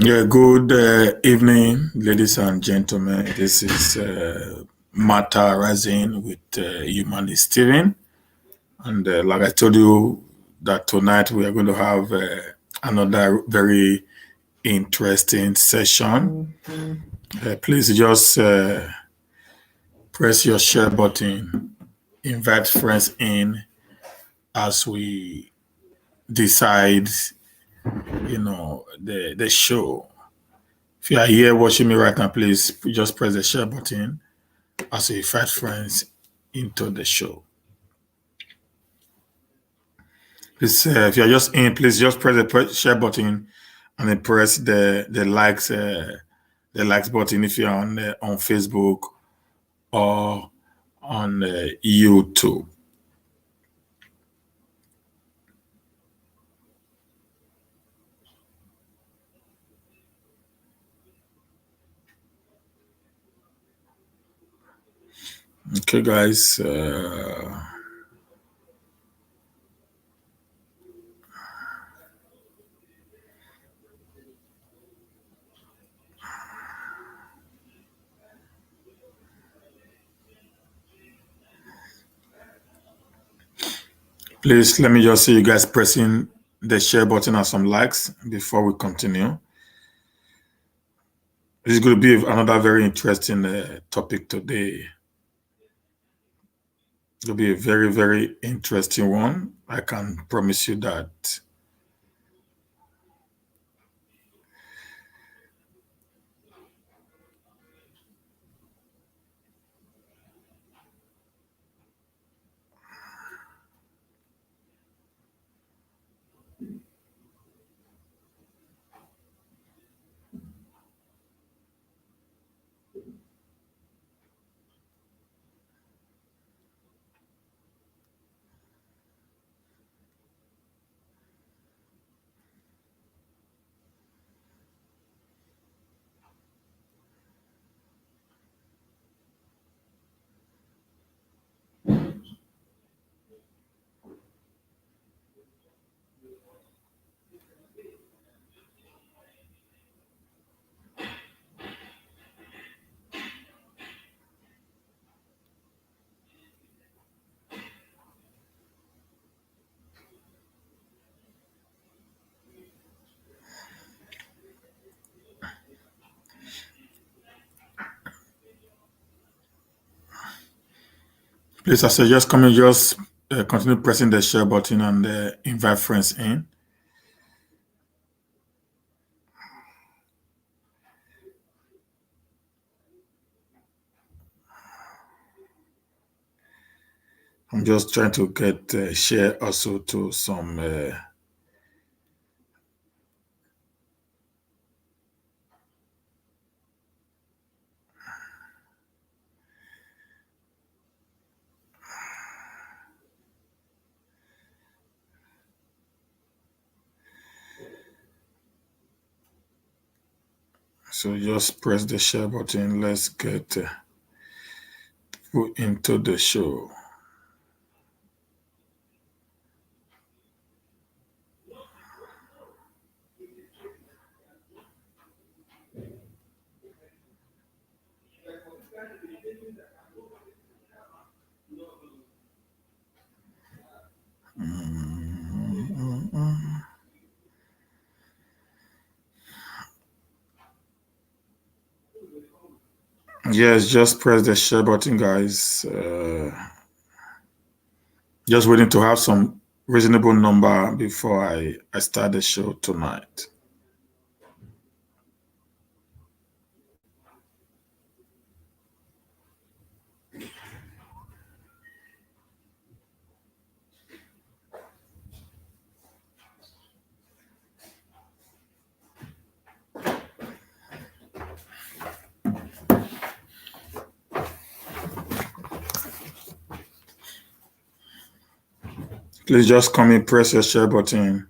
Yeah, good evening, ladies and gentlemen. This is Mata Rising with Human Steven. And like I told you, that tonight we are going to have another very interesting session. Please just press your share button, invite friends in as we decide, the show. If you are here watching me right now, please just press the share button as we invite friends into the show. Please, if you're just in, please just press the share button and then press the likes button if you're on Facebook or on YouTube. Okay, guys. Please let me just see you guys pressing the share button and some likes before we continue. This is going to be another very interesting topic today. It'll be a very, very interesting one. I can promise you that. Please, I suggest just continue pressing the share button and invite friends in. I'm just trying to get share also to some. So just press the share button. Let's get put into the show. Yes, just press the share button, guys. Just waiting to have some reasonable number before I start the show tonight. Please just come in, press your share button.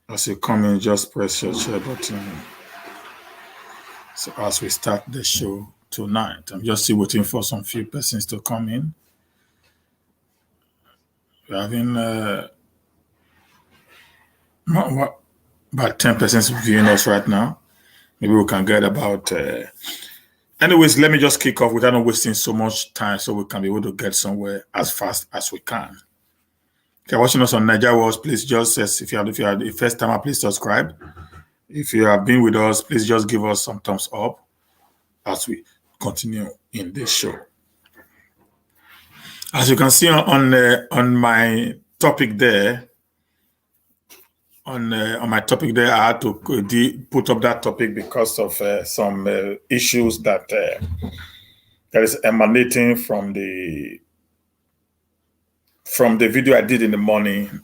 As you come in, just press your share button. So as we start the show tonight, I'm just still waiting for some few persons to come in. We're having about 10 persons viewing us right now. Maybe we can get about. Anyways, let me just kick off without not wasting so much time, so we can be able to get somewhere as fast as we can. If you're watching us on Niger Wars, please just if you are the first timer, please subscribe. If you have been with us, please just give us some thumbs up as we continue in this show. As you can see on my topic there, on my topic there, I had to put up that topic because of some issues that is emanating from the video I did in the morning.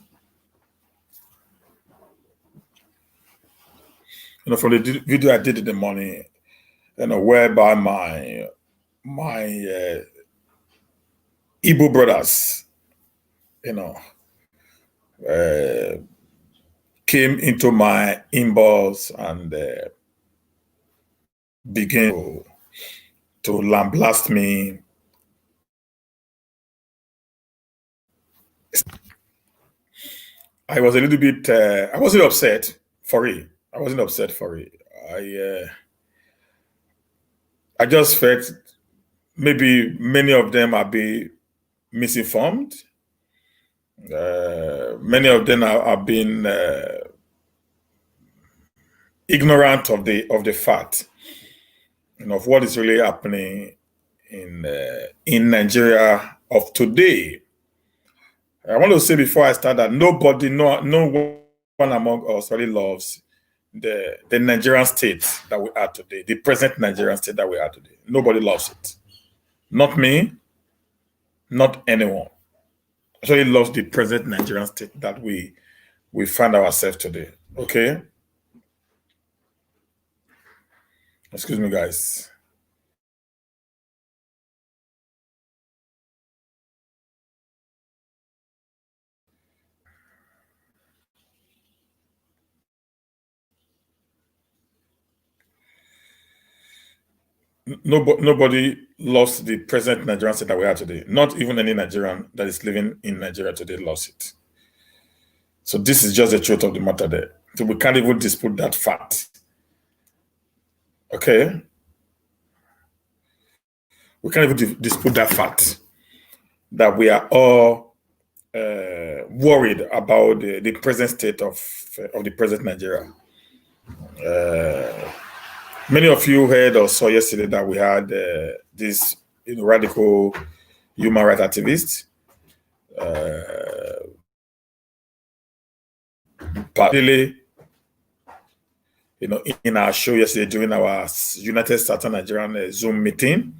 From the video I did in the morning, whereby my Igbo brothers, came into my inbox and began to lambaste me. I was a little bit, I wasn't upset for it. I wasn't upset for it. I just felt maybe many of them are being misinformed. Many of them are being ignorant of the fact, of what is really happening in Nigeria of today. I want to say before I start that no one among us really loves the Nigerian state that we are today, the present Nigerian state that we are today. Nobody loves it. Not me, not anyone. Actually loves the present Nigerian state that we find ourselves today. Okay? Excuse me, guys. Nobody lost the present Nigerian state that we are today. Not even any Nigerian that is living in Nigeria today lost it. So this is just the truth of the matter there. So we can't even dispute that fact. Okay? We can't even dispute that fact that we are all worried about the present state of the present Nigeria. Many of you heard or saw yesterday that we had this radical human rights activist, particularly, in our show yesterday during our United States Nigerian Zoom meeting,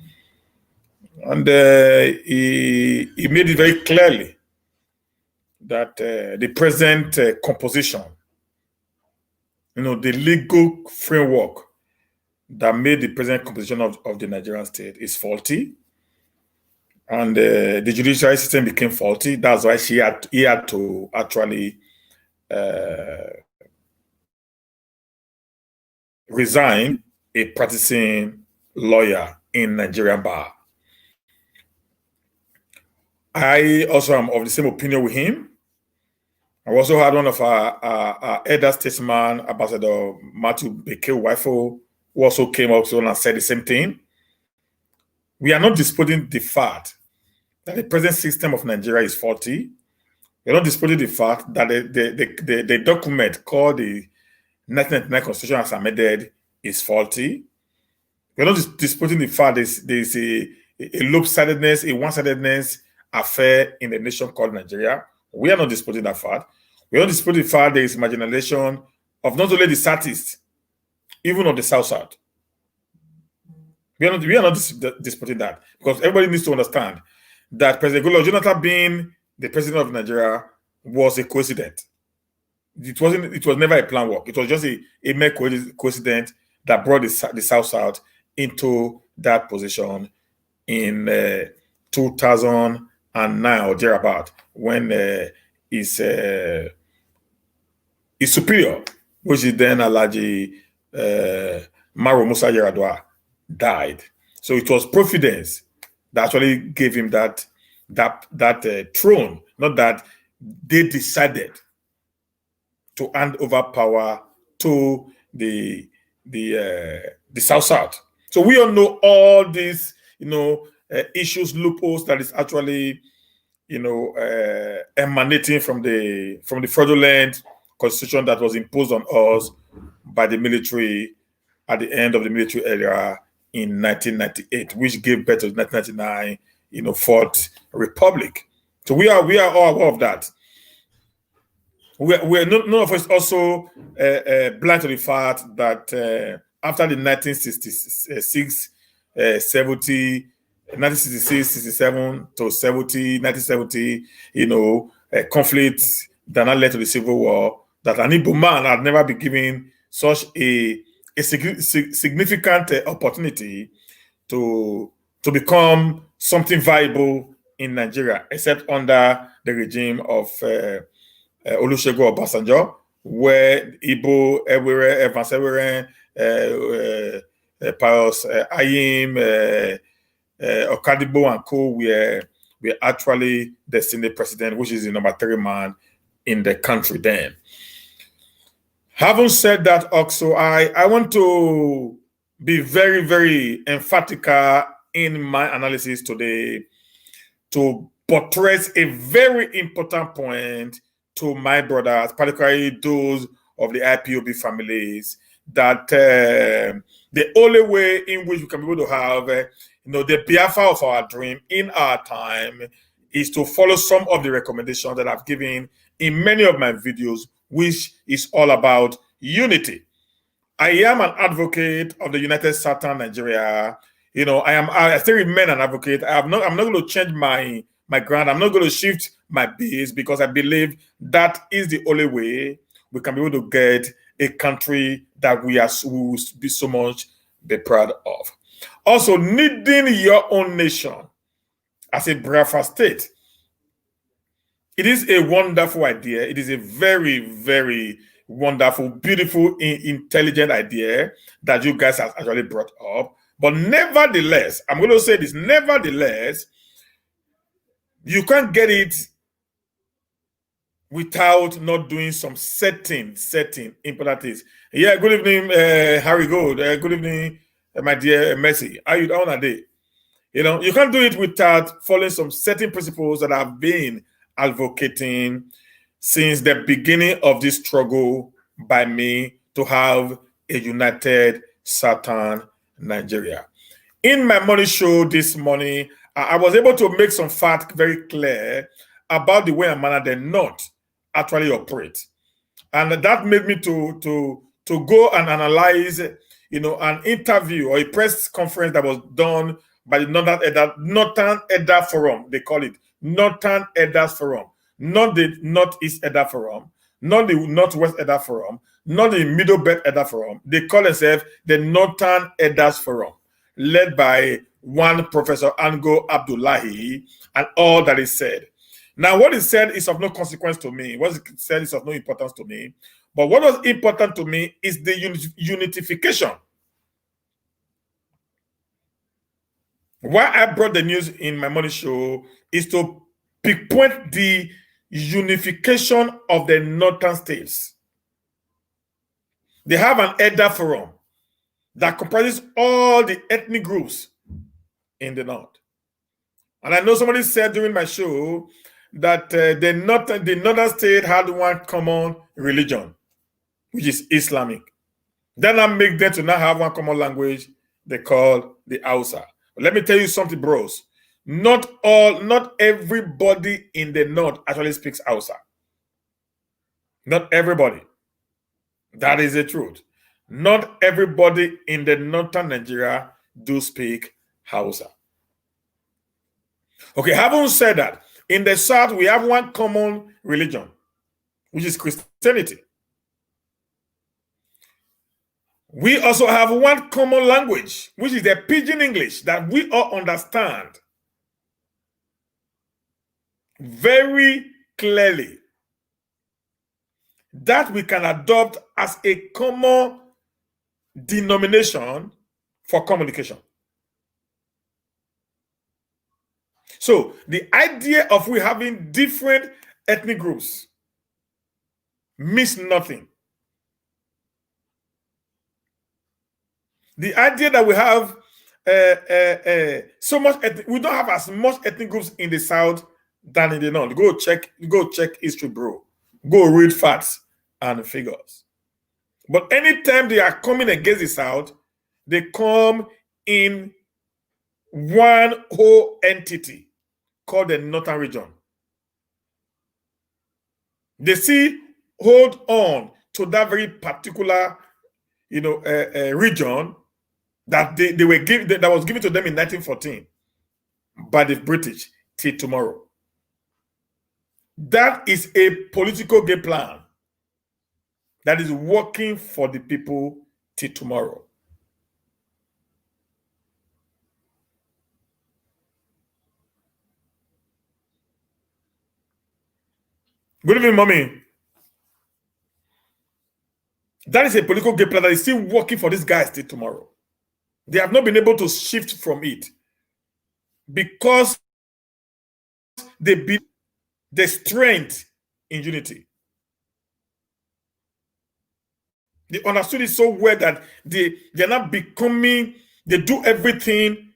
and he made it very clearly that the present composition, the legal framework that made the present composition of the Nigerian state is faulty, and the judiciary system became faulty. That's why he had to actually resign a practicing lawyer in Nigerian bar. I also am of the same opinion with him. I also had one of our elder statesman, Ambassador Matthew Beke Wifo, who also came up and said the same thing. We are not disputing the fact that the present system of Nigeria is faulty. We are not disputing the fact that the document called the 1999 Constitution as amended is faulty. We are not disputing the fact there's a lopsidedness, a one-sidedness affair in the nation called Nigeria. We are not disputing that fact. We are not disputing the fact there is marginalization of not only the Southeast, even of the South. We are not disputing that, because everybody needs to understand that President Goodluck Jonathan being the president of Nigeria was a coincidence. It was never a planned work. It was just a mere coincidence that brought the South into that position in 2009 or thereabout, when his superior, which is then Alhaji Maro Musa Yar'Adua, died. So it was Providence that actually gave him that throne. Not that they decided to hand over power to the South South. So we all know all these, issues, loopholes that is actually, emanating from the fraudulent constitution that was imposed on us by the military at the end of the military era in 1998, which gave birth to the 1999, Fourth Republic. So we are all aware of that. We're none of us also blind to the fact that after the 1966, 70, 1966, 67 to 70, 1970, conflicts that now led to the Civil War, that an Igbo man had never been given such a significant opportunity to become something viable in Nigeria, except under the regime of Olusegun Obasanjo, where Igbo, everywhere, Evans everywhere, Pius Ayim, Okadibo and co were actually the Senate president, which is the number 3 man in the country then. Having said that, also, I want to be very, very emphatic in my analysis today to buttress a very important point to my brothers, particularly those of the IPOB families, that the only way in which we can be able to have the Biafra of our dream in our time is to follow some of the recommendations that I've given in many of my videos, which is all about unity. I am an advocate of the United Southern Nigeria. I still remain an advocate. I'm not going to change my ground. I'm not going to shift my base, because I believe that is the only way we can be able to get a country that we will be so much be proud of. Also, needing your own nation as a Biafra state. It is a wonderful idea. It is a very, very wonderful, beautiful, intelligent idea that you guys have actually brought up. But nevertheless, I'm going to say this, nevertheless, you can't get it without not doing some setting important things. Yeah, good evening, Harry Gold. Good evening, my dear Mercy. How you doing today? You can't do it without following some certain principles that I've been advocating since the beginning of this struggle by me to have a united Southern Nigeria. In my morning show this morning, I was able to make some facts very clear about the way and manner the North actually operate. And that made me to go and analyze, an interview or a press conference that was done by the Northern Elder Forum, they call it Northern Elders Forum, not the Northeast Elder Forum, not the Northwest Elder Forum, not the Middle Belt Elder Forum. They call themselves the Northern Elders Forum, led by one Professor Ango Abdullahi, and all that is said. Now, what is said is of no consequence to me. What is said is of no importance to me. But what was important to me is the unification. Why I brought the news in my morning show is to pinpoint the unification of the northern states. They have an elder forum that comprises all the ethnic groups in the north. And I know somebody said during my show that the northern state had one common religion, which is Islamic. Then I make them to now have one common language they call the Hausa. But let me tell you something, bros. Not everybody in the north actually speaks Hausa. Not everybody. That is the truth. Not everybody in the northern Nigeria do speak Hausa. Okay, having said that, in the south, we have one common religion, which is Christianity. We also have one common language, which is the Pidgin English that we all understand very clearly, that we can adopt as a common denomination for communication. So the idea of we having different ethnic groups means nothing. The idea that we have so much, we don't have as much ethnic groups in the South than in the North. Go check history, bro. Go read facts and figures. But anytime they are coming against the South, they come in one whole entity called the Northern region. They see hold on to that very particular, region that they were given, that was given to them in 1914 by the British till tomorrow. That is a political game plan that is working for the people till tomorrow. Good evening, mommy. That is a political game plan that is still working for these guys till tomorrow. They have not been able to shift from it because they build the strength in unity. They understood it so well that they're not becoming, they do everything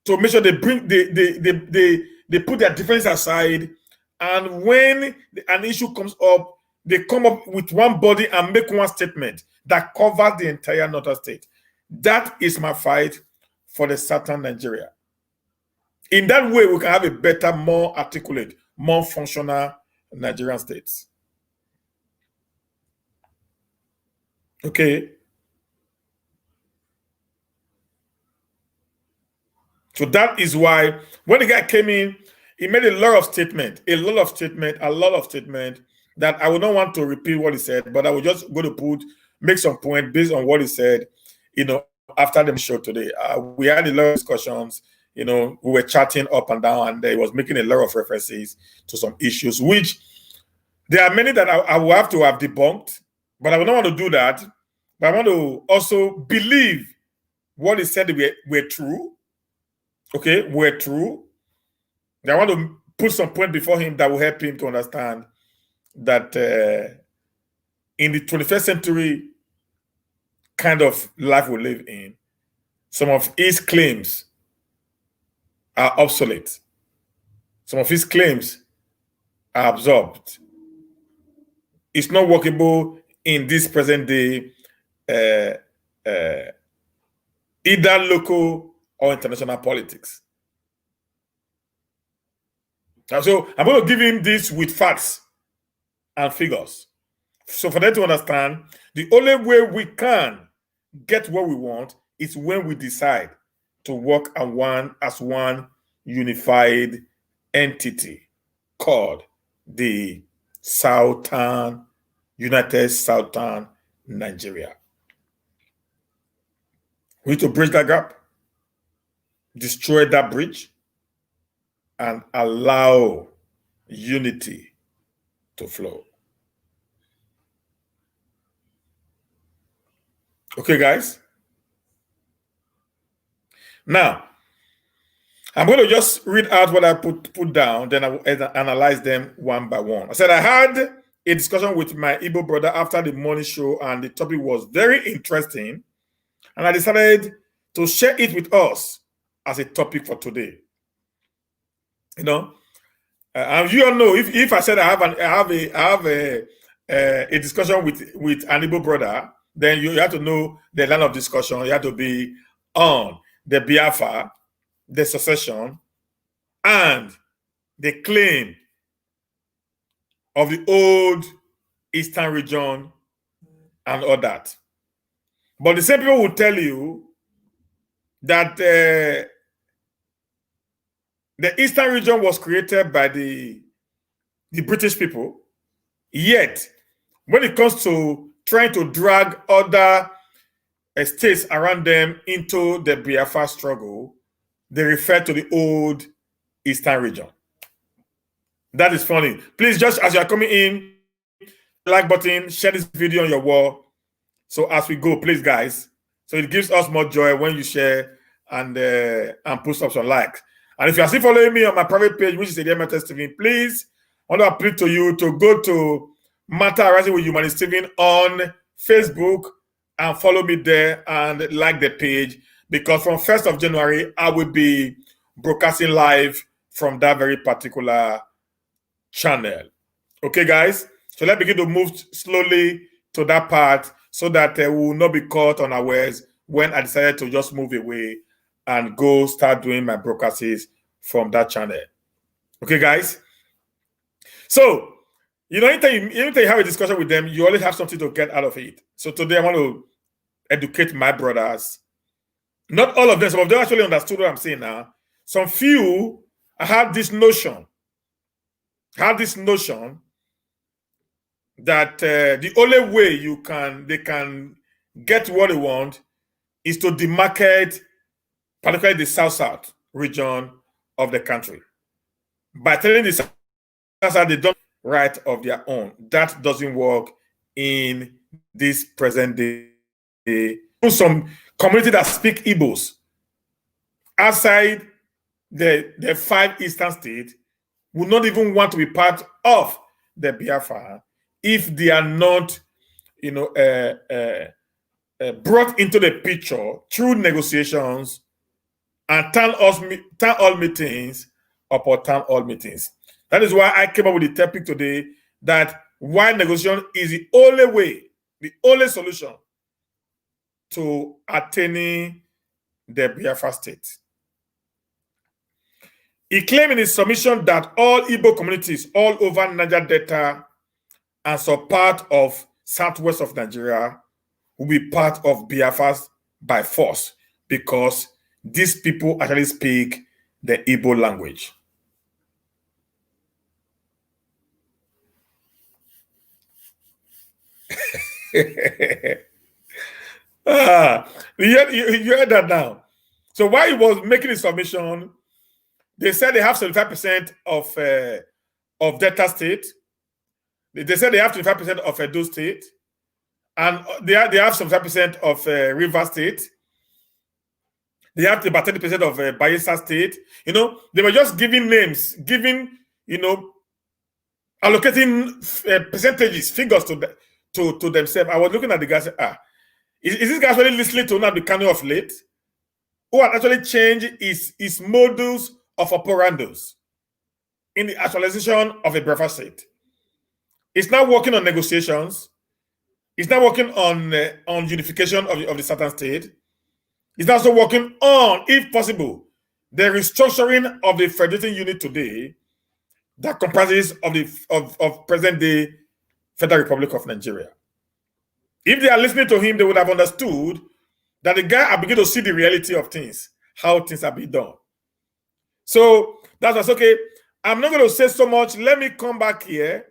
to make sure they bring they put their difference aside, and when an issue comes up, they come up with one body and make one statement that covers the entire northern state. That is my fight for the southern Nigeria. In that way, we can have a better, more articulate, more functional Nigerian states. Okay. So that is why when the guy came in, he made a lot of statement that I would not want to repeat what he said, but I would just go to make some point based on what he said, after the show today. We had a lot of discussions, we were chatting up and down, and he was making a lot of references to some issues, which there are many that I will have to have debunked, but I would not want to do that. But I want to also believe what he said were true. Okay, were true. I want to put some point before him that will help him to understand that in the 21st century kind of life we live in, some of his claims are obsolete. Some of his claims are absorbed. It's not workable in this present day, either local or international politics. So I'm going to give him this with facts and figures. So for them to understand, the only way we can get what we want is when we decide to work as one unified entity called the United Southern Nigeria. We need to bridge that gap, destroy that bridge, and allow unity to flow. Okay, guys? Now, I'm going to just read out what I put down, then I will analyze them one by one. I said I had a discussion with my Igbo brother after the morning show, and the topic was very interesting, and I decided to share it with us as a topic for today. And you all know, if I said I have a discussion with an Igbo brother, then you have to know the line of discussion. You have to be on the Biafra, the secession, and the claim of the old Eastern region and all that. But the same people will tell you that the Eastern region was created by the British people, yet when it comes to trying to drag other states around them into the Biafra struggle, they refer to the old Eastern region. That is funny. Please, just as you are coming in, like button, share this video on your wall. So as we go, please, guys. So it gives us more joy when you share and post up some likes. And if you are still following me on my private page, which is Ediamates TV, please, I want to appeal to you to go to Matter Rising with Humanist TV on Facebook and follow me there and like the page, because from 1st of January, I will be broadcasting live from that very particular channel. Okay, guys? So let's begin to move slowly to that part so that we will not be caught unawares when I decided to just move away and go start doing my broadcasts from that channel. Okay, guys? So, anytime you have a discussion with them, you always have something to get out of it. So today I want to educate my brothers. Not all of them, some of them actually understood what I'm saying now. Some few had this notion that the only way they can get what they want is to demarcate, particularly the South region of the country, by telling the South they don't right of their own. That doesn't work in this present day. Some community that speak Igbos outside the 5 eastern states would not even want to be part of the Biafra if they are not, brought into the picture through negotiations and town hall meetings upon town hall meetings. That is why I came up with the topic today, that why negotiation is the only way, the only solution to attaining the Biafra state. He claimed in his submission that all Igbo communities all over Niger Delta and some part of southwest of Nigeria will be part of Biafra by force, because these people actually speak the Igbo language. You heard that now. So while he was making his submission, they said they have 75% of Delta State. They said they have 25% of Edo State, and they have 75% of River State. They have about 30% of Bayelsa State. They were just giving names, allocating percentages, figures to themselves. I was looking at the guy and said, is this guy actually listening to Nnamdi Kanu of late, who had actually changed his modus of operandus in the actualization of a Biafra state? It's now working on negotiations. It's now working on unification of the southern state. It's also working on, if possible, the restructuring of the federating unit today that comprises of present-day Federal Republic of Nigeria. If they are listening to him, they would have understood that the guy had begun to see the reality of things, how things are being done. So that was okay. I'm not going to say so much. Let me come back here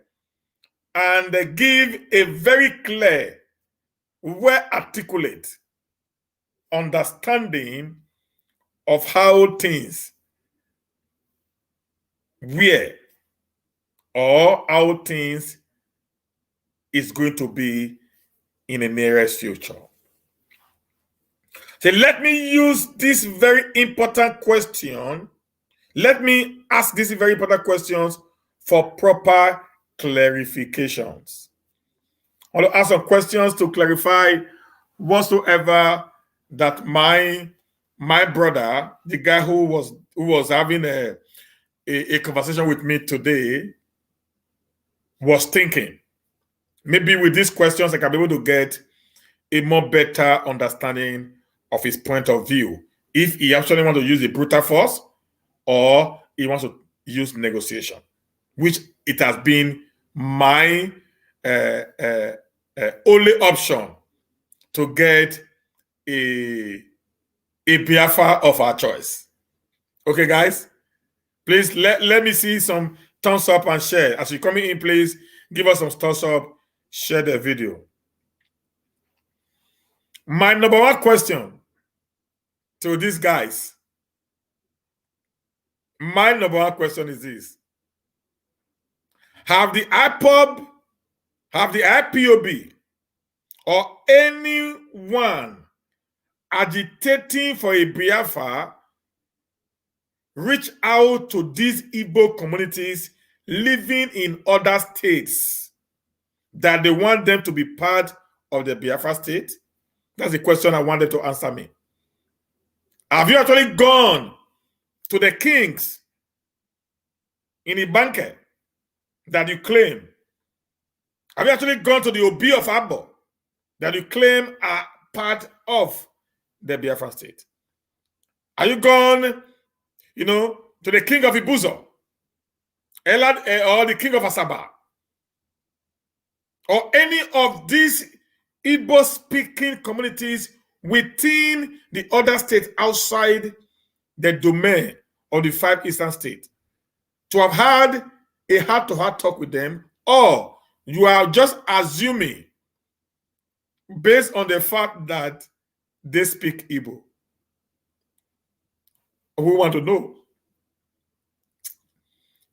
and give a very clear, well-articulate understanding of how things were, or how things is going to be in the nearest future. So let me use this very important question. Let me ask these very important questions for proper clarifications. I want to ask some questions to clarify whatsoever that my brother, the guy who was having a conversation with me today, was thinking. Maybe with these questions, I can be able to get a more better understanding of his point of view, if he actually wants to use the brutal force or he wants to use negotiation, which it has been my only option to get a Biafra of our choice. Okay, guys? Please let me see some thumbs up and share. As you're coming in, please give us some thumbs up, share the video. My number one question to these guys, my number one question is this: have the IPOB, have the IPOB, or anyone agitating for a Biafra reach out to these Igbo communities living in other states that they want them to be part of the Biafra state? That's the question I wanted to answer me. Have you actually gone to the kings in Ibanke that you claim? Have you actually gone to the Obi of Abo that you claim are part of the Biafra state? Are you gone, to the king of Ibuzo, or the king of Asaba, or any of these Igbo-speaking communities within the other states outside the domain of the 5 eastern states, to have had a heart-to-heart talk with them, or you are just assuming based on the fact that they speak Igbo? We want to know.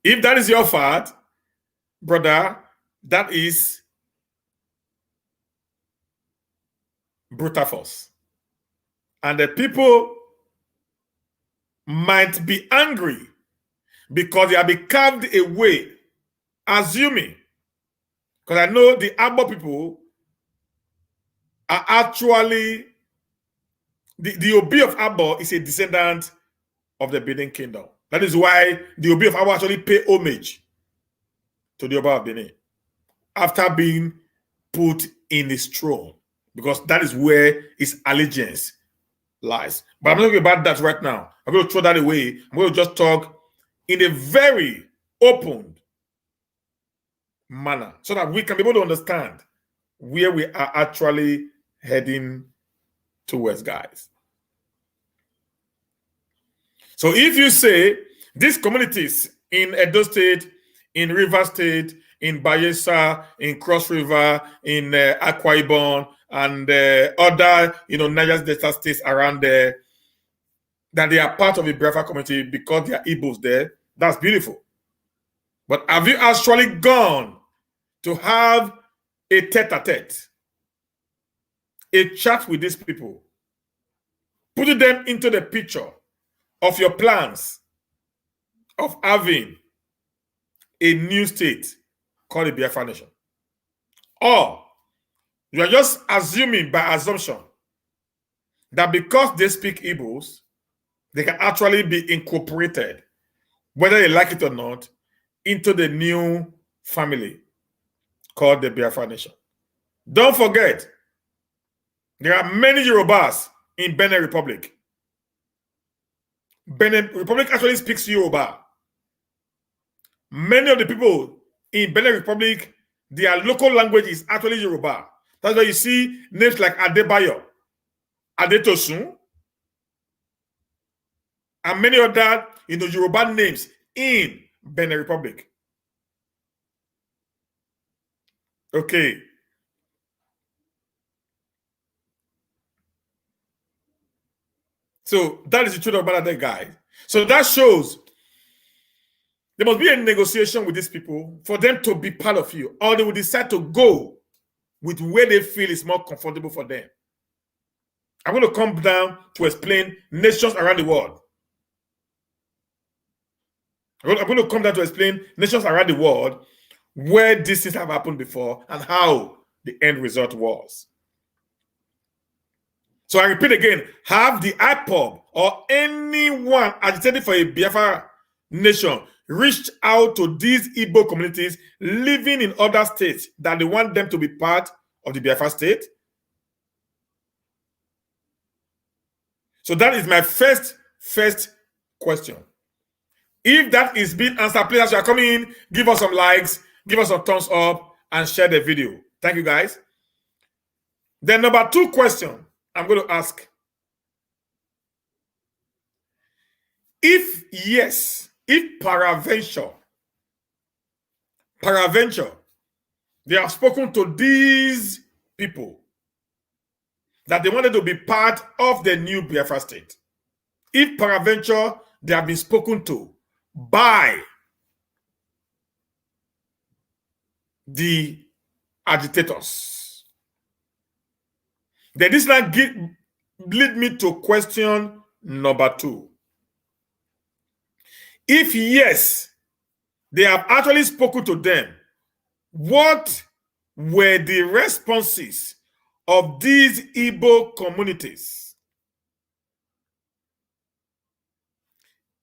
If that is your fact, brother, that is brutal force. And the people might be angry because they have been carved away, assuming, because I know the Abo people are actually, the Obi of Abo is a descendant of the Benin Kingdom. That is why the Obi of Abo actually pay homage to the Oba of Benin after being put in his throne, because that is where his allegiance lies. But I'm not talking about that right now. I'm going to throw that away. I'm going to just talk in a very open manner so that we can be able to understand where we are actually heading towards, guys. So if you say these communities in Edo State, in River State, in Bayelsa, in Cross River, in Akwa Ibom, and other, Niger Delta states around there, that they are part of the Biafra community because they are Igbos there, that's beautiful. But have you actually gone to have a tete-a-tete, a chat with these people, putting them into the picture of your plans of having a new state called the Biafra Nation? Or you are just assuming by assumption that because they speak Igbos, they can actually be incorporated, whether they like it or not, into the new family called the Biafra Nation. Don't forget, there are many Yorubas in Benin Republic. Benin Republic actually speaks Yoruba. Many of the people in Benin Republic, their local language is actually Yoruba. That's why you see names like Adebayo, Adetosun, and many other Yoruba names in Benin Republic. Okay. So that is the truth about that guy. So that shows there must be a negotiation with these people for them to be part of you, or they will decide to go with where they feel is more comfortable for them. I'm going to come down to explain nations around the world. I'm going to come down to explain nations around the world where these things have happened before and how the end result was. So I repeat again, have the IPOB or anyone agitating for a Biafra nation reached out to these Igbo communities living in other states that they want them to be part of the Biafra state? So that is my first question. If that is being answered, please, as you are coming in, give us some likes, give us some thumbs up, and share the video. Thank you, guys. Then number 2 question I'm going to ask. If yes, if peradventure, they have spoken to these people that they wanted to be part of the new Biafra state, if peradventure they have been spoken to by the agitators, then this now lead me to question number 2. If yes, they have actually spoken to them, what were the responses of these Igbo communities?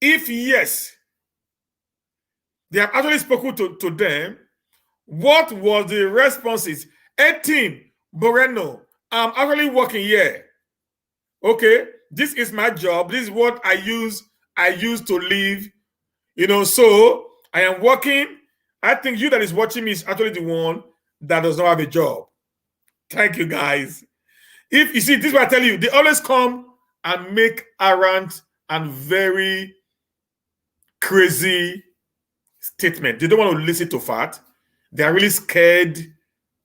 If yes, they have actually spoken to them, what was the responses? 18, Moreno, I'm actually working here. Okay, this is my job. This is what I use to live. So I am working. I think you that is watching me is actually the one that does not have a job. Thank you, guys. If you see, this is what I tell you, they always come and make errant and very crazy statement. They don't want to listen to fact. They are really scared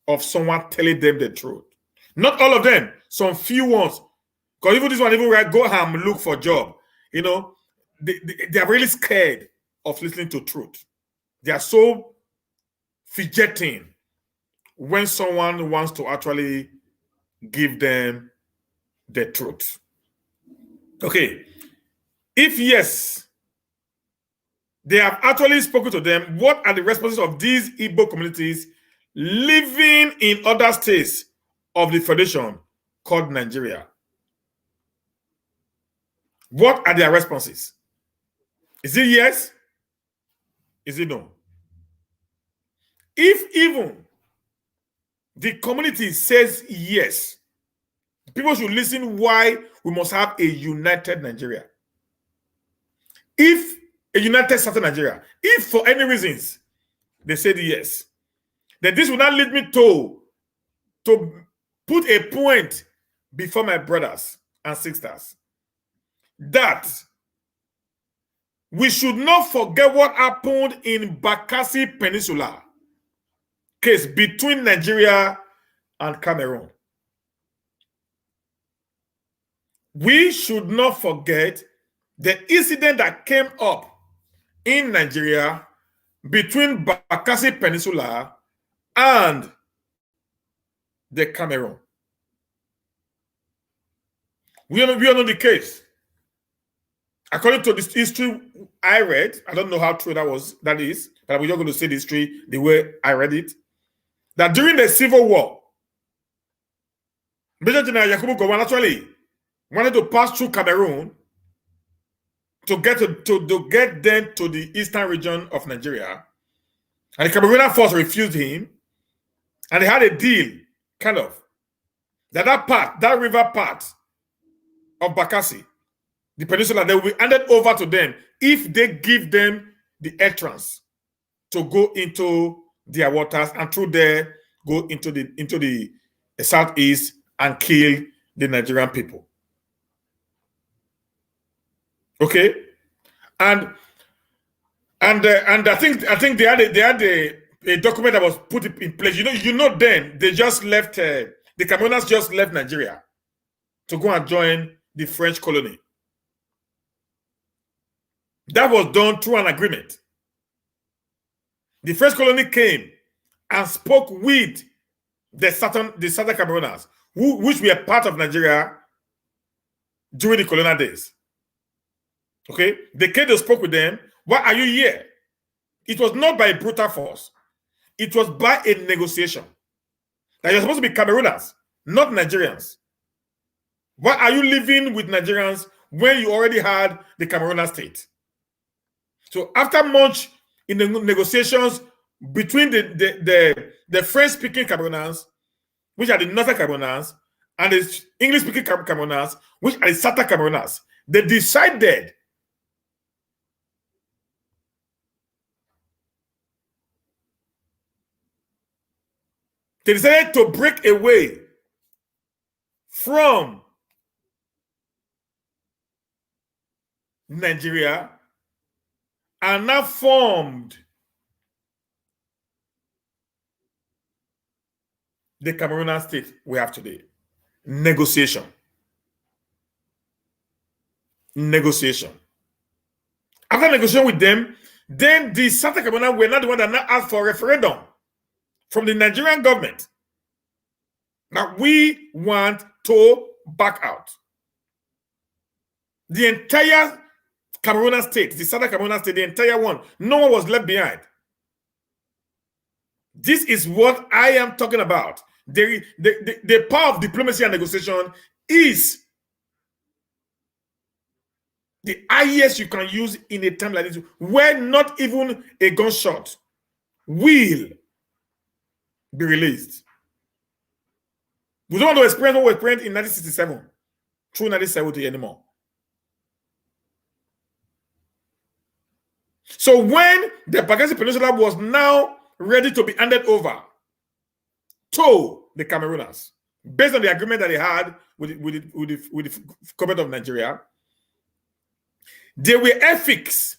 of someone telling them the truth. Not all of them, some few ones. Because even this one, even where go and look for job, they are really scared of listening to truth. They are so fidgeting when someone wants to actually give them the truth. Okay. If yes, they have actually spoken to them, what are the responses of these Igbo communities living in other states of the Federation called Nigeria? What are their responses? Is it yes? Is it no? If even the community says yes, people should listen why we must have a united Nigeria. If a united Southern Nigeria, if for any reasons they said yes, then this will not lead me to put a point before my brothers and sisters that we should not forget what happened in Bakassi Peninsula case between Nigeria and Cameroon. We should not forget the incident that came up in Nigeria between Bakassi Peninsula and the Cameroon. We all know the case. According to this history I read, I don't know how true that is, but we're just going to say the history the way I read it. That during the Civil War, Major General Yakubu Gowon actually wanted to pass through Cameroon to get them to the eastern region of Nigeria. And the Cameroonian force refused him. And they had a deal, kind of, that river part of Bakassi, the peninsula, they will be handed over to them if they give them the entrance to go into their waters and through there go into the southeast and kill the Nigerian people. Okay, and I think they had a document that was put in place. Then they just left. The Camerooners just left Nigeria to go and join the French colony. That was done through an agreement. The French colony came and spoke with the Southern Camerooners, which were part of Nigeria during the colonial days. Okay, they came to spoke with them. Why are you here? It was not by brutal force. It was by a negotiation. That you're supposed to be Camerooners, not Nigerians. Why are you living with Nigerians when you already had the Cameroonian state? So after much in the negotiations between the French-speaking Camerooners, which are the Northern Camerooners, and the English-speaking Camerooners, which are the Southern Camerooners, they decided to break away from Nigeria and now formed the Cameroonian state we have today. Negotiation. After negotiation with them, then the Southern Camerooners were not the one that now asked for a referendum from the Nigerian government. Now we want to back out. The entire Cameroonian state, the Southern Cameroonian state, the entire one, no one was left behind. This is what I am talking about. The power of diplomacy and negotiation is the highest you can use in a time like this, where not even a gunshot will be released. We don't want to experience what we experienced in 1967 through 1970 anymore. So when the Bagasi Peninsula was now ready to be handed over to the Camerooners, based on the agreement that they had with the government of Nigeria, they were Efiks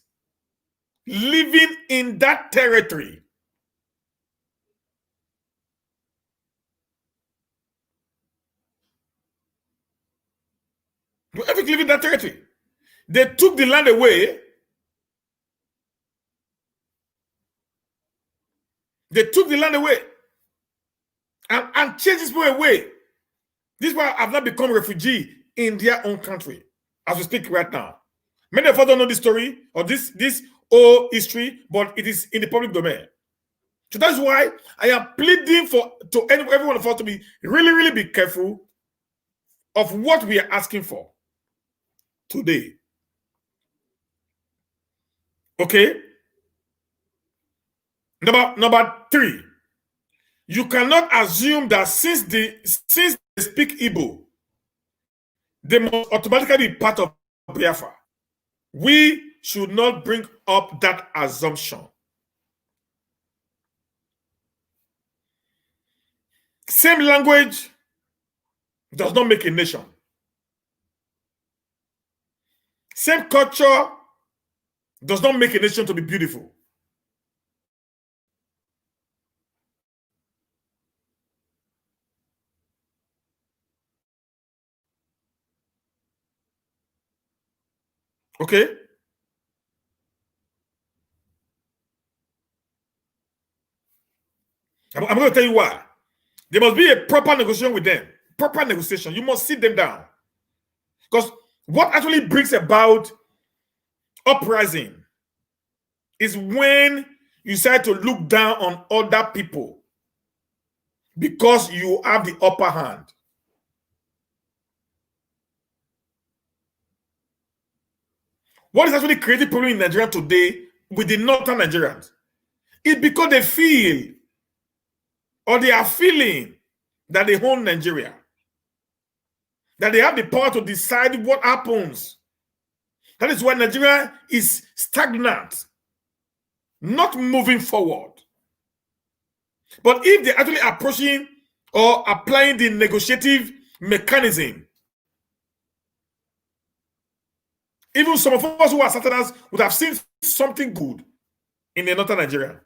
living in that territory. They were Efiks living in that territory. They took the land away. They took the land away and chased this boy away. These people have now become refugees in their own country as we speak right now. Many of us don't know this story or this old history, but it is in the public domain. So that's why I am pleading to every one of us to be really be careful of what we are asking for today. Okay? Number 3. You cannot assume that since they speak Igbo, they must automatically be part of Biafra. We should not bring up that assumption. Same language does not make a nation. Same culture does not make a nation to be beautiful. Okay? I'm going to tell you why. There must be a proper negotiation with them. Proper negotiation. You must sit them down. Because what actually brings about uprising is when you decide to look down on other people because you have the upper hand. What is actually creating problem in Nigeria today with the northern Nigerians is because they feel or they are feeling that they own Nigeria, that they have the power to decide what happens. That is why Nigeria is stagnant, not moving forward. But if they're actually approaching or applying the negotiative mechanism, even some of us who are Southerners would have seen something good in the northern Nigeria.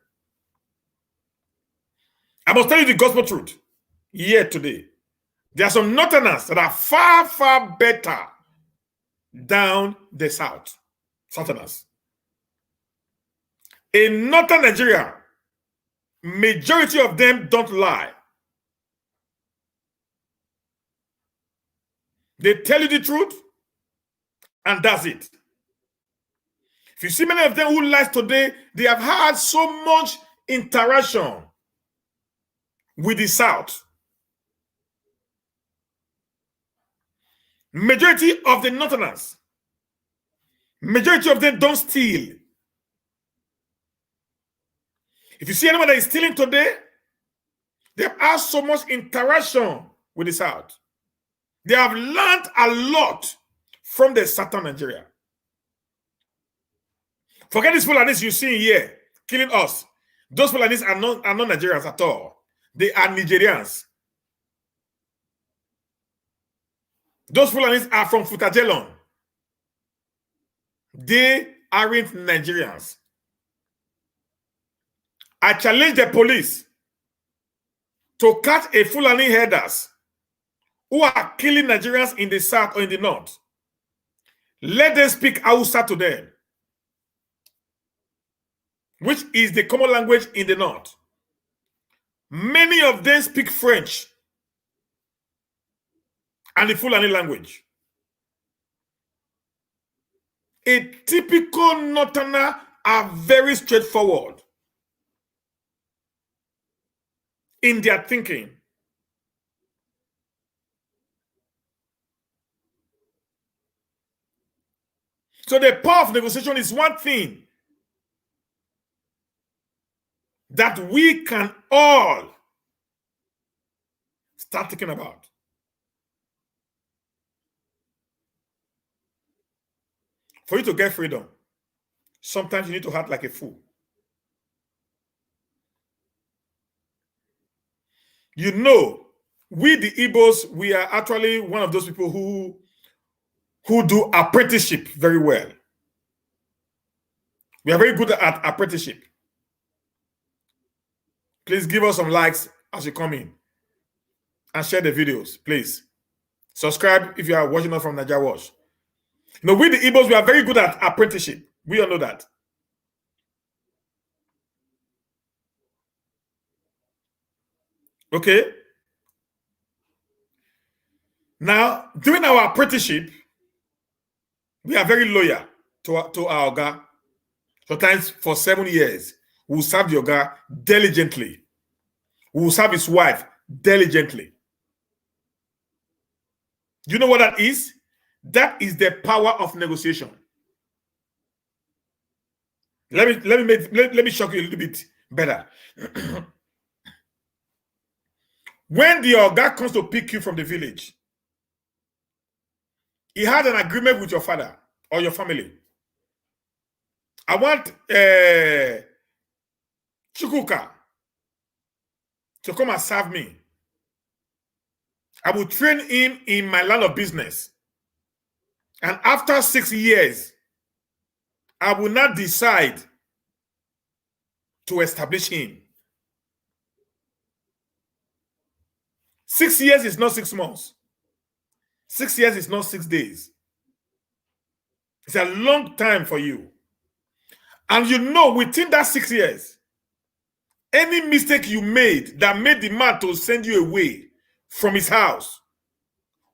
I must tell you the gospel truth here today. There are some northerners that are far better down the south. Southerners. In northern Nigeria, majority of them don't lie. They tell you the truth, and that's it. If you see many of them who lie today, they have had so much interaction with the South. Majority of the Northerners, majority of them don't steal. If you see anyone that is stealing today, they have had so much interaction with the South. They have learned a lot from the Southern Nigeria. Forget these Fulanis you see here killing us. Those Fulanis are not Nigerians at all. They are Nigerians. Those Fulanis are from Futajelon. They aren't Nigerians. I challenge the police to catch a Fulani herders who are killing Nigerians in the south or in the north. Let them speak Hausa to them, which is the common language in the north. Many of them speak French and the Fulani language. A typical Northerner are very straightforward in their thinking. So the power of negotiation is one thing that we can all start thinking about. For you to get freedom, sometimes you need to act like a fool. You know, we the Igbos, we are actually one of those people who do apprenticeship very well. We are very good at apprenticeship. Please give us some likes as you come in and share the videos, please. Subscribe if you are watching us from Nigeria Watch. You know, we the Igbos, we are very good at apprenticeship. We all know that. Okay? Now, during our apprenticeship, we are very loyal to our Oga. Sometimes for 7 years, we will serve the Oga diligently. We will serve his wife diligently. You know what that is? That is the power of negotiation. Let me shock you a little bit better. When the Oga comes to pick you from the village, he had an agreement with your father or your family. I want Chukuka to come and serve me. I will train him in my line of business. And after 6 years, I will not decide to establish him. 6 years is not 6 months. 6 years is not 6 days. It's a long time for you. And you know, within that 6 years, any mistake you made that made the man to send you away from his house,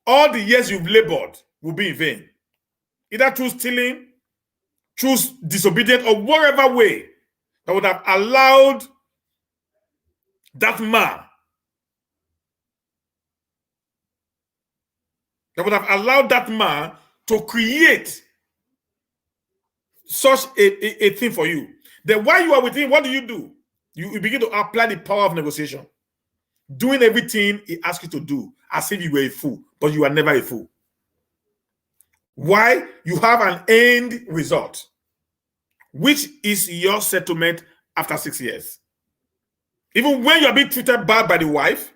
all the years you've labored will be in vain. Either through stealing, through disobedience, or whatever way that would have allowed that man, to create such a thing for you. Then while you are with him, what do? You begin to apply the power of negotiation. Doing everything he asks you to do as if you were a fool, but you are never a fool. Why? You have an end result, which is your settlement after 6 years. Even when you are being treated bad by the wife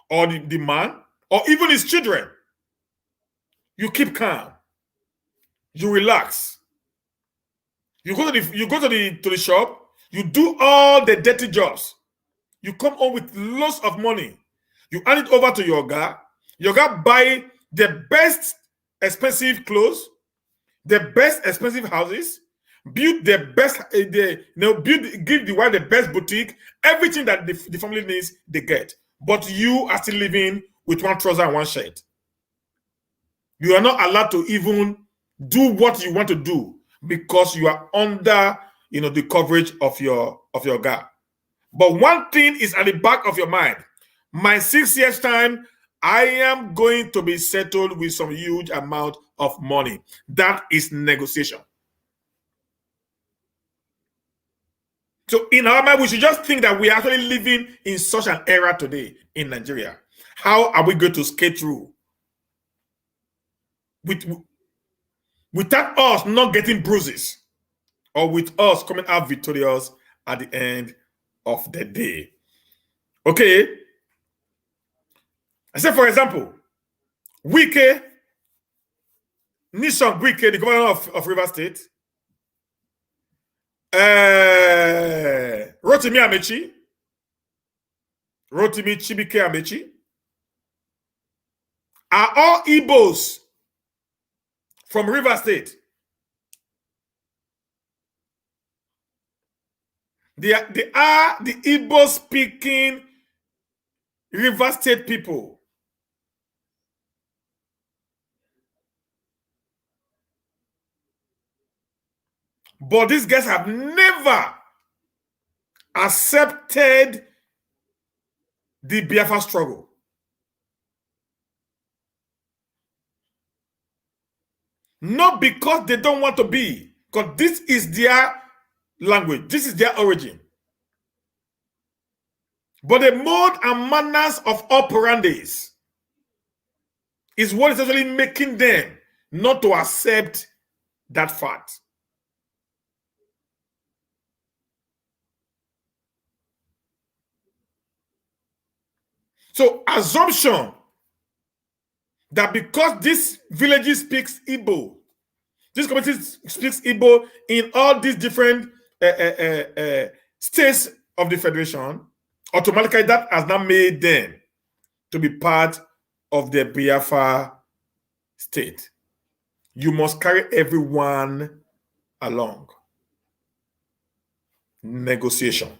or the man or even his children, you keep calm. You relax. You go to the shop. You do all the dirty jobs. You come home with lots of money. You hand it over to your Oga. Your Oga buy the best expensive clothes, the best expensive houses, build the best, give the wife the best boutique, everything that the family needs, they get. But you are still living with one trouser and one shirt. You are not allowed to even do what you want to do because you are under, the coverage of your Oga. But one thing is at the back of your mind. My 6 years time, I am going to be settled with some huge amount of money. That is negotiation. So in our mind, we should just think that we are actually living in such an era today in Nigeria. How are we going to skate through? Without us not getting bruises, or with us coming out victorious at the end of the day. Okay? I said, for example, Wike, Nishon Wike, the governor of Rivers State, Rotimi Chibike Amechi, are all Igbos from Rivers State. They are the Igbo-speaking Rivers State people. But these guys have never accepted the Biafra struggle. Not because they don't want to be, because this is their language, this is their origin. But the mode and manners of operandis is what is actually making them not to accept that fact. So, assumption that because this village speaks Igbo, this community speaks Igbo in all these different states of the federation, automatically that has not made them to be part of the Biafra state. You must carry everyone along. Negotiation.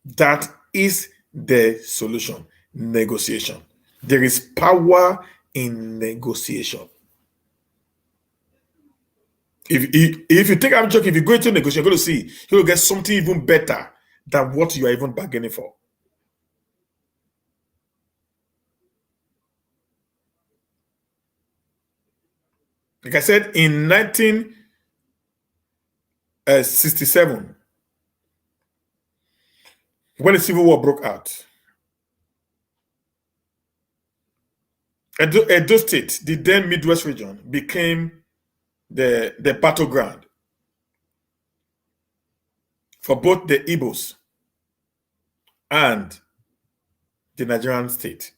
That is the solution. Negotiation. There is power in negotiation. If you take, I'm joking, if you go into negotiation, you're going to see you'll get something even better than what you are even bargaining for. Like I said, in 1967, when the Civil War broke out, Edo State, the then Midwest region, became the battleground for both the Igbos and the Nigerian state.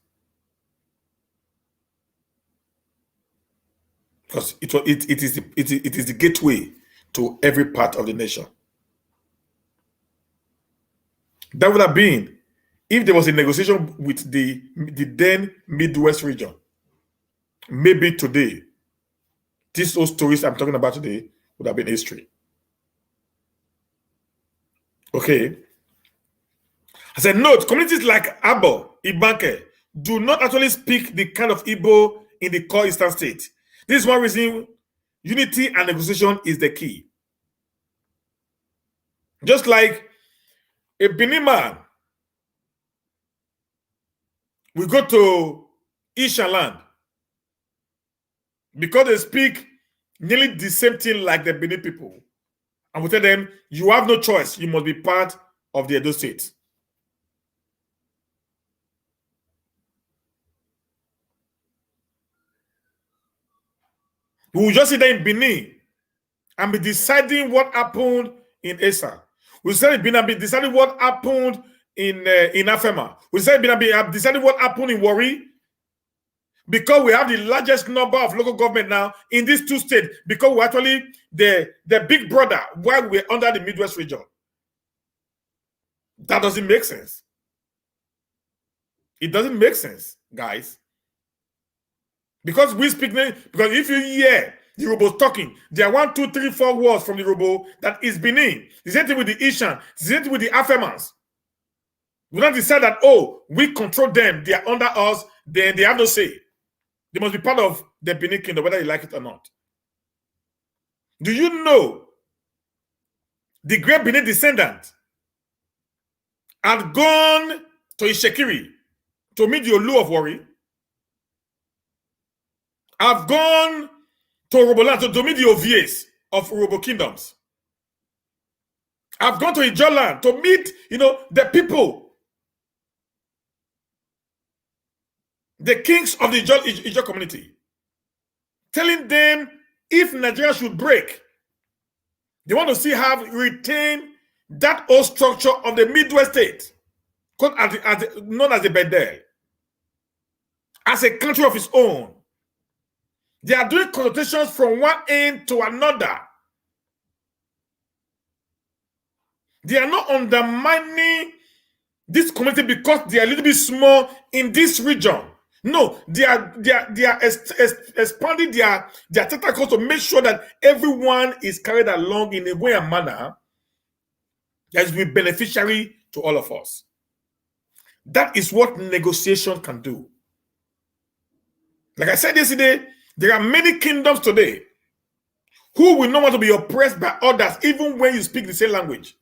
Because it is the gateway to every part of the nation. That would have been if there was a negotiation with the then Midwest region. Maybe today, these old stories I'm talking about today would have been history. Okay. I said, note, communities like Abo, Ibanke do not actually speak the kind of Igbo in the core Eastern state. This is one reason unity and negotiation is the key. Just like a Benin man, we go to Ishan land because they speak nearly the same thing like the Benin people. And we tell them, you have no choice. You must be part of the Edo state. We will just sit there in Benin and be deciding what happened in Esa. We say in Benin, be deciding what happened in Afema. We say in Benin, be deciding what happened in Warri. Because we have the largest number of local government now in these two states, because we're actually the big brother while we're under the Midwest region. That doesn't make sense. It doesn't make sense, guys. Because we speak, because if you hear the Robos talking, there are 1, 2, 3, 4 words from the Robo that is Benin. The same thing with the Ishan, the same thing with the Afemans. We don't decide that, oh, we control them, they are under us, then they have no say. They must be part of the Benin kingdom, whether you like it or not. Do you know the great Benin descendant had gone to Ishekiri to meet the Olu of Warri? I've gone to Uroboland to meet the Ovies of Urobo kingdoms. I've gone to Ijoland to meet, the people, the kings of the Ijo community, telling them if Nigeria should break, they want to see how retain that old structure of the Midwest state, known as the Bedel, as a country of its own. They are doing consultations from one end to another. They are not undermining this community because they are a little bit small in this region. No, they are expanding their tentacles to make sure that everyone is carried along in a way and manner that is beneficiary to all of us. That is what negotiation can do. Like I said yesterday, there are many kingdoms today who will not want to be oppressed by others, even when you speak the same language.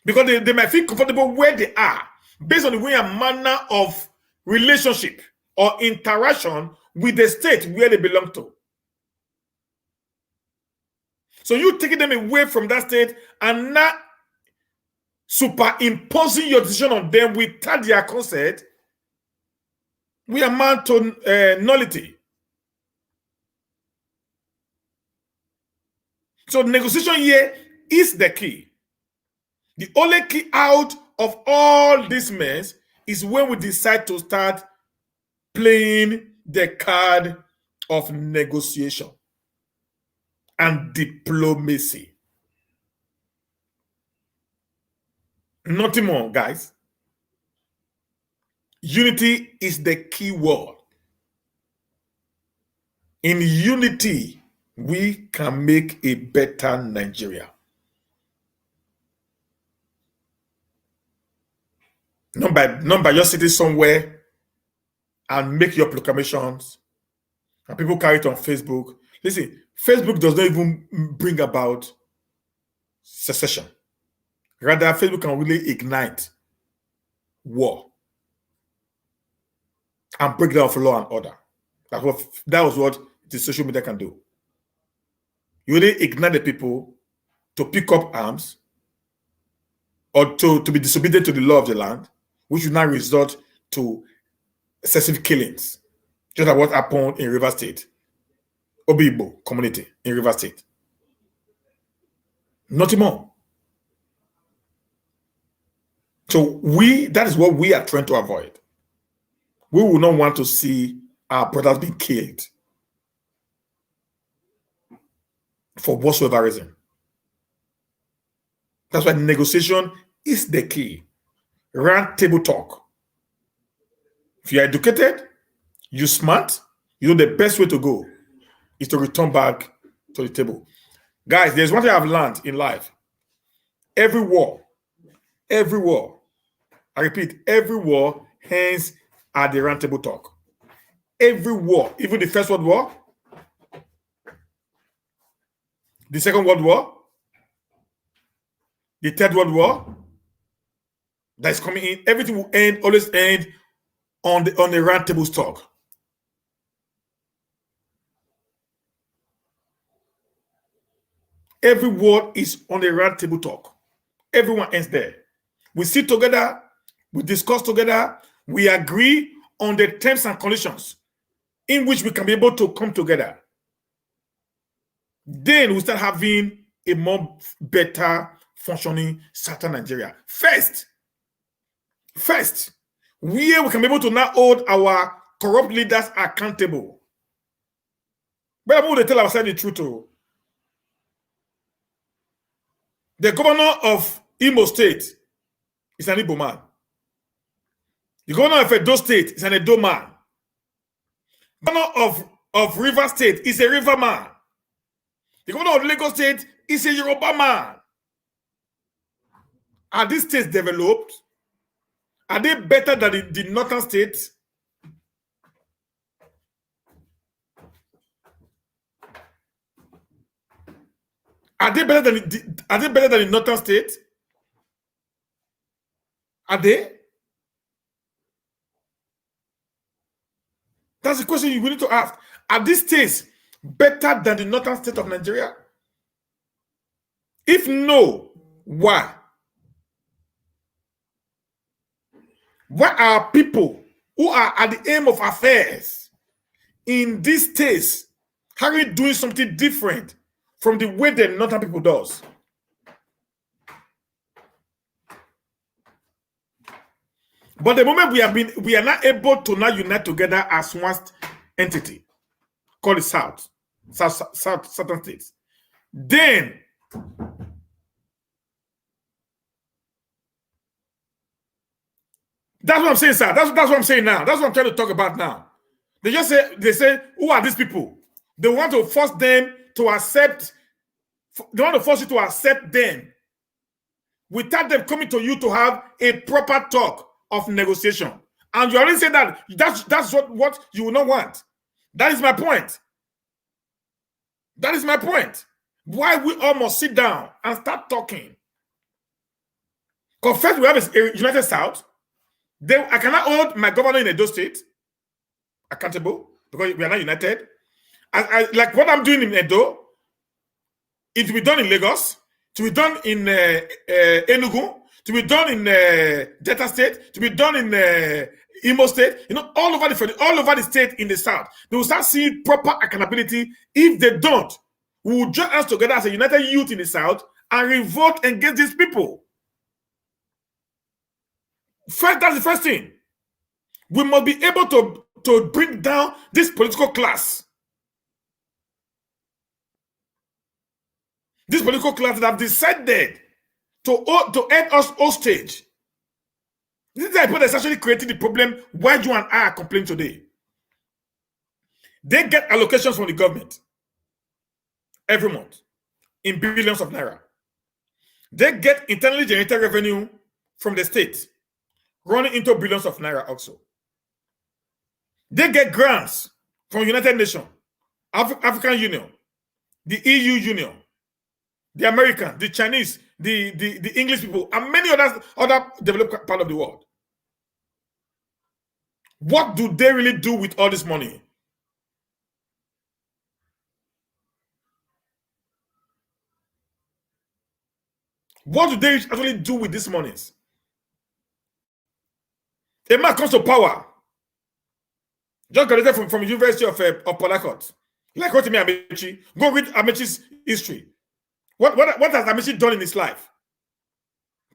Because they might feel comfortable where they are, based on the way and manner of relationship or interaction with the state where they belong to. So you taking them away from that state and not superimposing your decision on them without their consent, we amount to nullity. So negotiation here is the key. The only key out of all this mess is when we decide to start playing the card of negotiation and diplomacy. Nothing more, guys. Unity is the key word. In unity, we can make a better Nigeria. Not by just sitting somewhere and make your proclamations and people carry it on Facebook. Listen, Facebook does not even bring about secession. Rather, Facebook can really ignite war and break down of law and order. That was what the social media can do. You really ignite the people to pick up arms or to be disobedient to the law of the land, which will now result to excessive killings. Just like what happened in River State, Igbo community in River State. Nothing more. So that is what we are trying to avoid. We will not want to see our brothers being killed for whatsoever reason. That's why negotiation is the key. Round table talk. If you're educated, you're smart, you know the best way to go is to return back to the table. Guys, there's one thing I've learned in life. Every war, I repeat, every war ends at the round table talk. Every war, even the First World War, the Second World War, the Third World War that is coming in, everything will always end on the round table talk. Every war is on the round table talk. Everyone ends there. We sit together, we discuss together, we agree on the terms and conditions in which we can be able to come together. Then we start having a more better functioning Southern Nigeria. First, where we can be able to now hold our corrupt leaders accountable. But we tell ourselves the truth. Too. The governor of Imo State is an Igbo man. The governor of Edo State is an Edo man. The governor of River State is a River man. The governor of Lagos State is a Yoruba man. Are these states developed? Are they better than the northern states? Are they better than the northern states? Are they? That's the question you need to ask. Are these states better than the northern state of Nigeria? If no, why? Why are people who are at the aim of affairs in these states hardly doing something different from the way the northern people does? But the moment we are not able to now unite together as one entity called the Southern states, then that's what I'm saying, sir. That's what I'm saying now. That's what I'm trying to talk about now. They say, who are these people? They want to force them to accept. They want to force you to accept them without them coming to you to have a proper talk of negotiation. And you already said that that's what you will not want. That is my point. That is my point. Why we all must sit down and start talking. Because first we have a united South. Then I cannot hold my governor in Edo State. accountable because we are not united. Like what I'm doing in Edo, it will be done in Lagos, to be done in Enugu, to be done in Delta State, to be done in Imo State, all over the state in the south. They will start seeing proper accountability. If they don't, we will join us together as a united youth in the south and revolt against these people. First, that's the first thing. We must be able to bring down this political class. This political class that have decided to end us hostage. This is the people that's actually creating the problem why you and I are complaining today. They get allocations from the government every month in billions of naira. They get internally generated revenue from the state running into billions of naira also. They get grants from United Nations, African Union, the EU Union, the American, the Chinese, the English people, and many other developed part of the world. What do they really do with all this money? What do they actually do with these monies? A man comes to power, just graduated from University of Port Harcourt. Like Rotimi Amechi, go read Amechi's history. What has Amechi done in his life?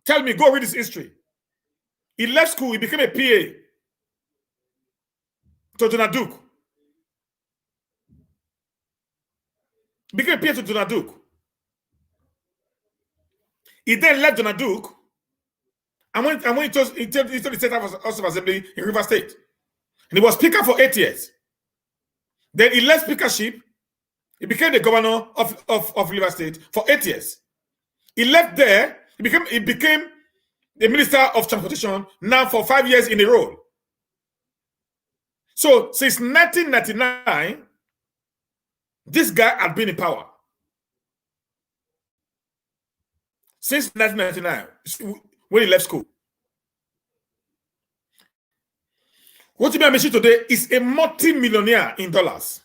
Tell me, go read his history. He left school, he became a PA to Donald Duke. Became a PA to Donald Duke. He then left Donald Duke and went into the State House of Assembly in River State. And he was speaker for 8 years. Then he left speakership. He became the governor of River State for 8 years. He left there. He became the Minister of Transportation now for 5 years in a row. So since 1999, this guy had been in power. Since 1999, when he left school. Rotimi Amechi today is a multi-millionaire in dollars.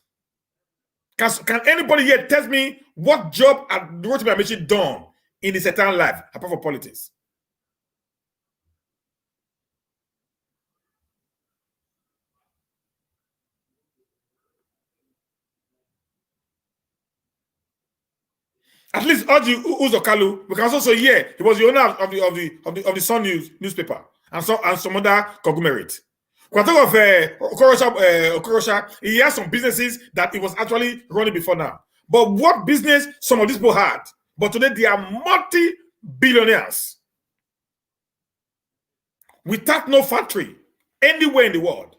Can anybody here tell me what job had Rotimi Amechi done in his entire life, apart from politics? At least Oji Uzokalu, we can also say, yeah, he was the owner of the Sun newspaper and some other conglomerate. When I talk of Okorosha, he has some businesses that he was actually running before now. But what business some of these people had? But today they are multi-billionaires without no factory anywhere in the world.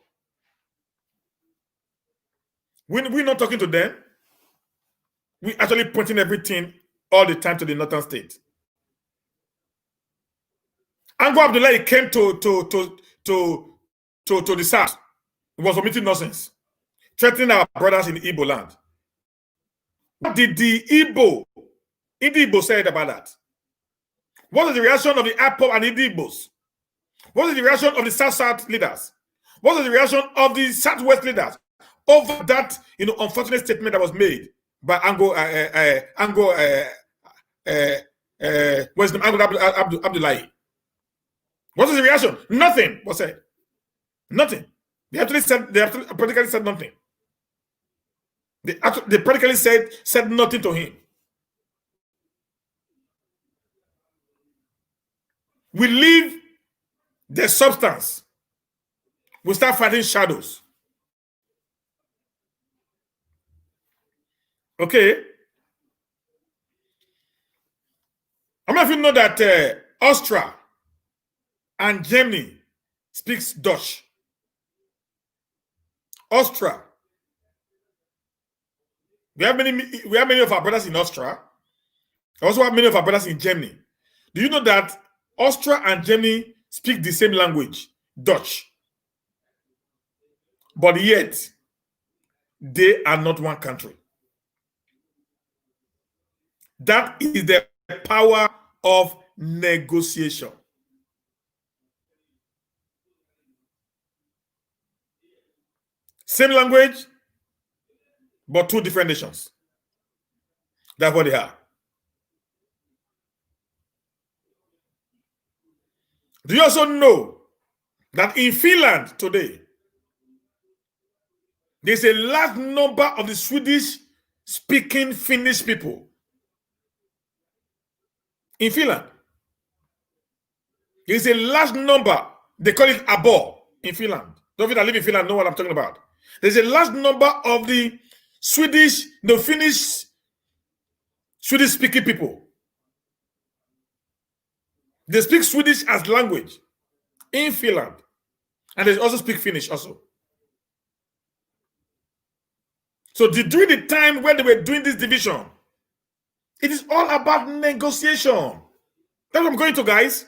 We're not talking to them. We're actually pointing everything all the time to the northern state. Ango Abdullahi came to the south. He was omitting nonsense, threatening our brothers in Igbo land. What did the Igbo said about that? What is the reaction of the IPOB and the Igbos? What is the reaction of the South leaders? What is the reaction of the Southwest leaders over that unfortunate statement that was made by Ango Abdullahi? What is the reaction? Nothing was said. Nothing. They practically said nothing. They practically said nothing to him. We leave the substance. We start fighting shadows. Okay? How many of you know that Austria and Germany speaks Dutch? Austria. We have many of our brothers in Austria. We also have many of our brothers in Germany. Do you know that Austria and Germany speak the same language, Dutch? But yet, they are not one country. That is the power of negotiation. Same language, but two different nations. That's what they are. Do you also know that in Finland today, there's a large number of the Swedish-speaking Finnish people in Finland? There's a large number. They call it abo in Finland. Those of you that live in Finland know what I'm talking about. There's a large number of the Finnish Swedish-speaking people. They speak Swedish as language in Finland. And they also speak Finnish also. So during the time when they were doing this division, it is all about negotiation. That's what I'm going to, guys.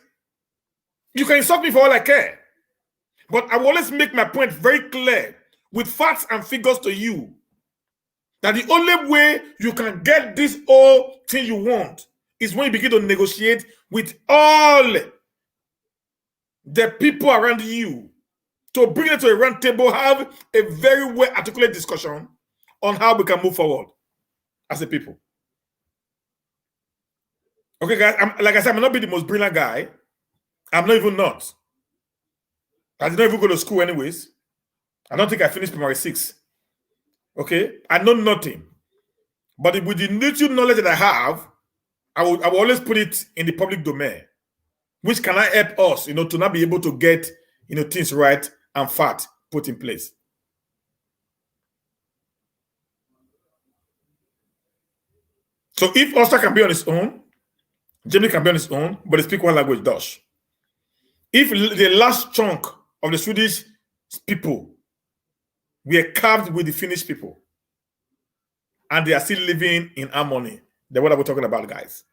You can insult me for all I care. But I will always make my point very clear with facts and figures to you that the only way you can get this whole thing you want is when you begin to negotiate with all the people around you to bring it to a round table, have a very well articulated discussion on how we can move forward as a people. Okay, guys, like I said, I'm not be the most brilliant guy. I'm not even not. I did not even go to school anyways. I don't think I finished primary 6. Okay, I know nothing. But with the little knowledge that I have, I will always put it in the public domain, which can help us, to not be able to get, things right and fact put in place. So if Oscar can be on his own, Jamie can be on his own, but they speak one language, Dutch. If the last chunk of the Swedish people were carved with the Finnish people, and they are still living in harmony, then what are we talking about, guys?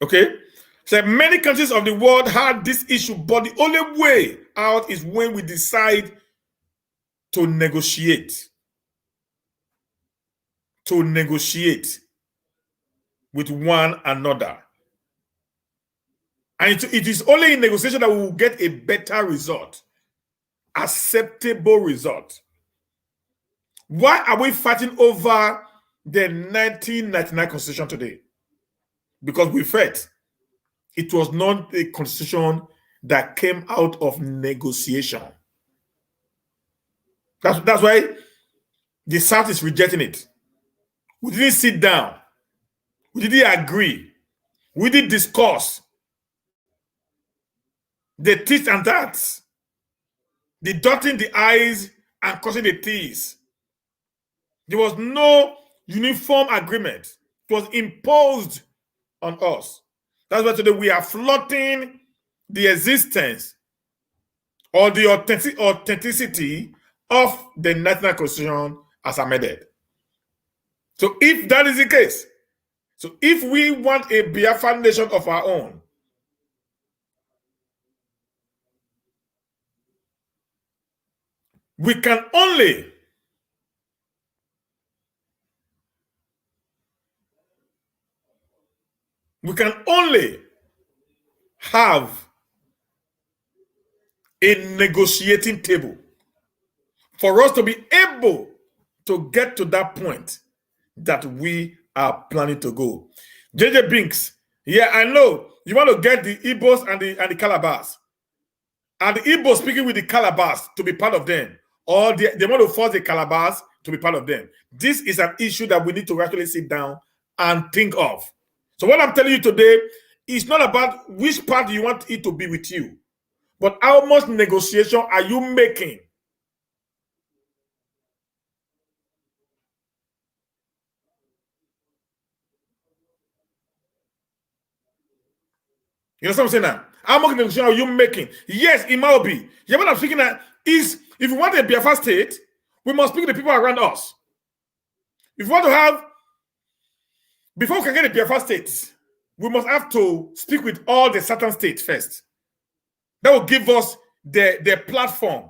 Okay? So many countries of the world had this issue, but the only way out is when we decide to negotiate. To negotiate with one another. And it is only in negotiation that we will get a better result, acceptable result. Why are we fighting over the 1999 Constitution today? Because we felt it was not a constitution that came out of negotiation. That's why the South is rejecting it. We didn't sit down. We didn't agree. We didn't discuss the this and that, the dotting the I's and crossing the T's. There was no uniform agreement. It was imposed on us. That's why today we are floating the existence or the authenticity of the National Constitution as amended. So if that is the case, so if we want a Biafra nation of our own, we can only have a negotiating table for us to be able to get to that point that we are planning to go. JJ Binks, yeah, I know you want to get the Igbos and the Calabars, and the Igbos speaking with the Calabars to be part of them, or they want to force the Calabars to be part of them. This is an issue that we need to actually sit down and think of. So what I'm telling you today is not about which part you want it to be with you, but how much negotiation are you making? You know what I'm saying now? How much negotiation are you making? Yes, it might be. Yeah, what I'm thinking that is, if you want a Biafra state, we must speak to the people around us. If we want to have, before we can get a Biafra state, we must have to speak with all the certain states first. That will give us the platform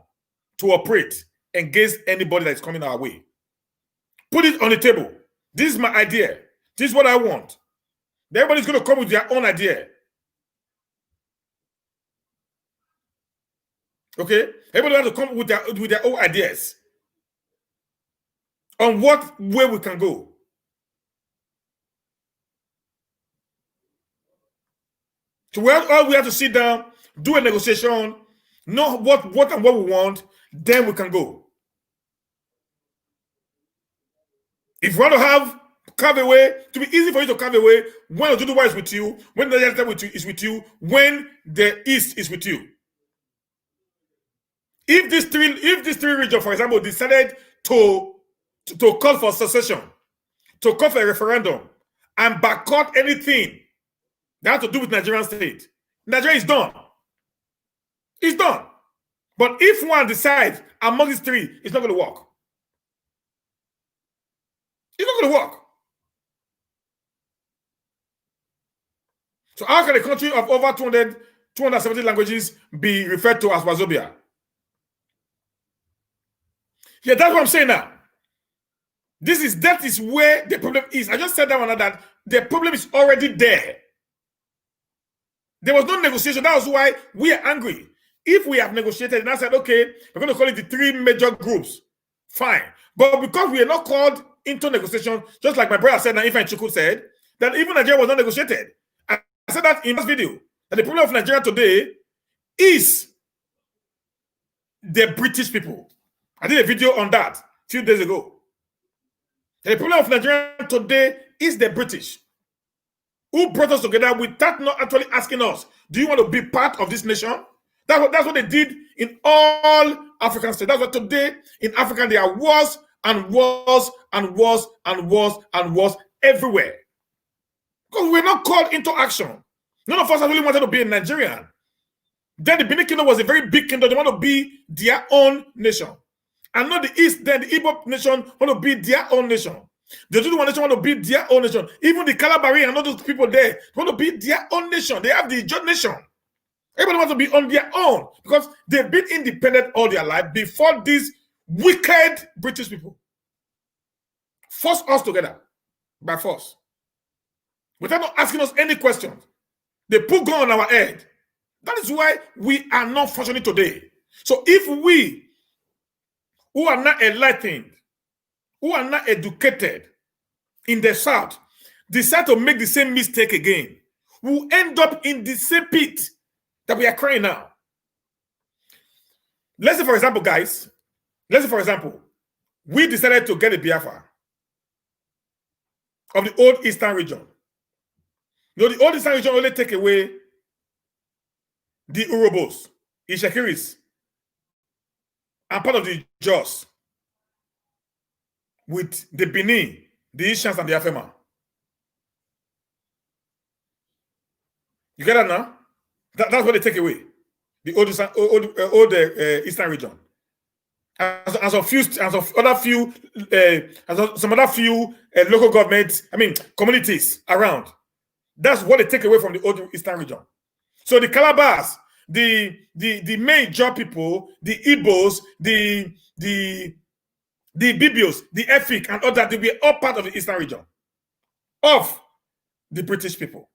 to operate against anybody that's coming our way. Put it on the table. This is my idea. This is what I want. Everybody's going to come with their own idea. Okay? Everybody has to come with their own ideas on what way we can go. So all we have to sit down, do a negotiation, know what and what we want, then we can go. If you want to carve away, to be easy for you to carve away, when Oduduwa is with you, when the Delta is with you, when the East is with you. If these three regions, for example, decided to call for secession, to call for a referendum, and boycott anything that has to do with Nigerian state, Nigeria is done. It's done. But if one decides among these three, it's not going to work. It's not going to work. So how can a country of over 270 languages be referred to as Wazobia? Yeah, that's what I'm saying now. That is where the problem is. I just said that the problem is already there. There was no negotiation. That was why we are angry. If we have negotiated and I said, okay, we're going to call it the three major groups, fine. But because we are not called into negotiation, just like my brother said, and Ifeanyi Chukwu said, that even Nigeria was not negotiated. I said that in this video, that the problem of Nigeria today is the British people. I did a video on that a few days ago. The problem of Nigeria today is the British, who brought us together without not actually asking us, do you want to be part of this nation? That's what they did in all African states. That's why today in Africa there are wars and wars and wars and wars and wars everywhere. Because we're not called into action. None of us really wanted to be a Nigerian. Then the Benin Kingdom was a very big kingdom. They want to be their own nation. And not the East, then the Igbo nation want to be their own nation. The Oduduwa nation want to be their own nation. Even the Calabari and all those people there want to be their own nation. They have the Ijaw nation. Everybody wants to be on their own because they've been independent all their life before these wicked British people force us together by force without not asking us any questions. They put gun on our head. That is why we are not functioning today. So if we, who are not enlightened, who are not educated in the South, decide to make the same mistake again, we'll end up in the same pit that we are crying now. Let's say, for example, guys, we decided to get a Biafra of the old Eastern region. You know, the old Eastern region only take away the Urobos, Ishakiris, and part of the Jos, with the Benin, the Ishans, and the Afema. You get that now? That's what they take away. The old Eastern region. And some other few local governments, communities around. That's what they take away from the old Eastern region. So the Calabars, the major people, the Igbos, the Bibios, the Efik, and all that, they were all part of the Eastern region of the British people.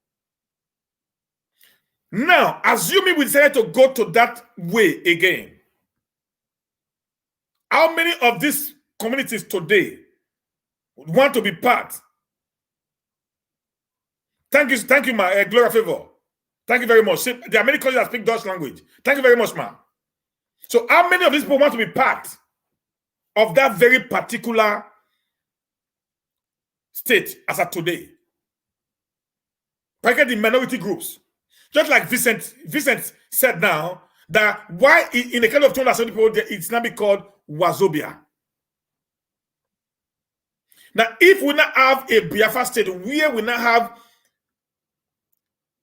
Now, assuming we decided to go to that way again, how many of these communities today would want to be part? Thank you, my Gloria Favor. Thank you very much. See, there are many countries that speak Dutch language. Thank you very much, ma'am. So how many of these people want to be part of that very particular state as of today? Particularly the minority groups. Just like Vincent said now, that why in the kind of 270 people, it's now be called Wazobia. Now, if we now have a Biafra state where we now have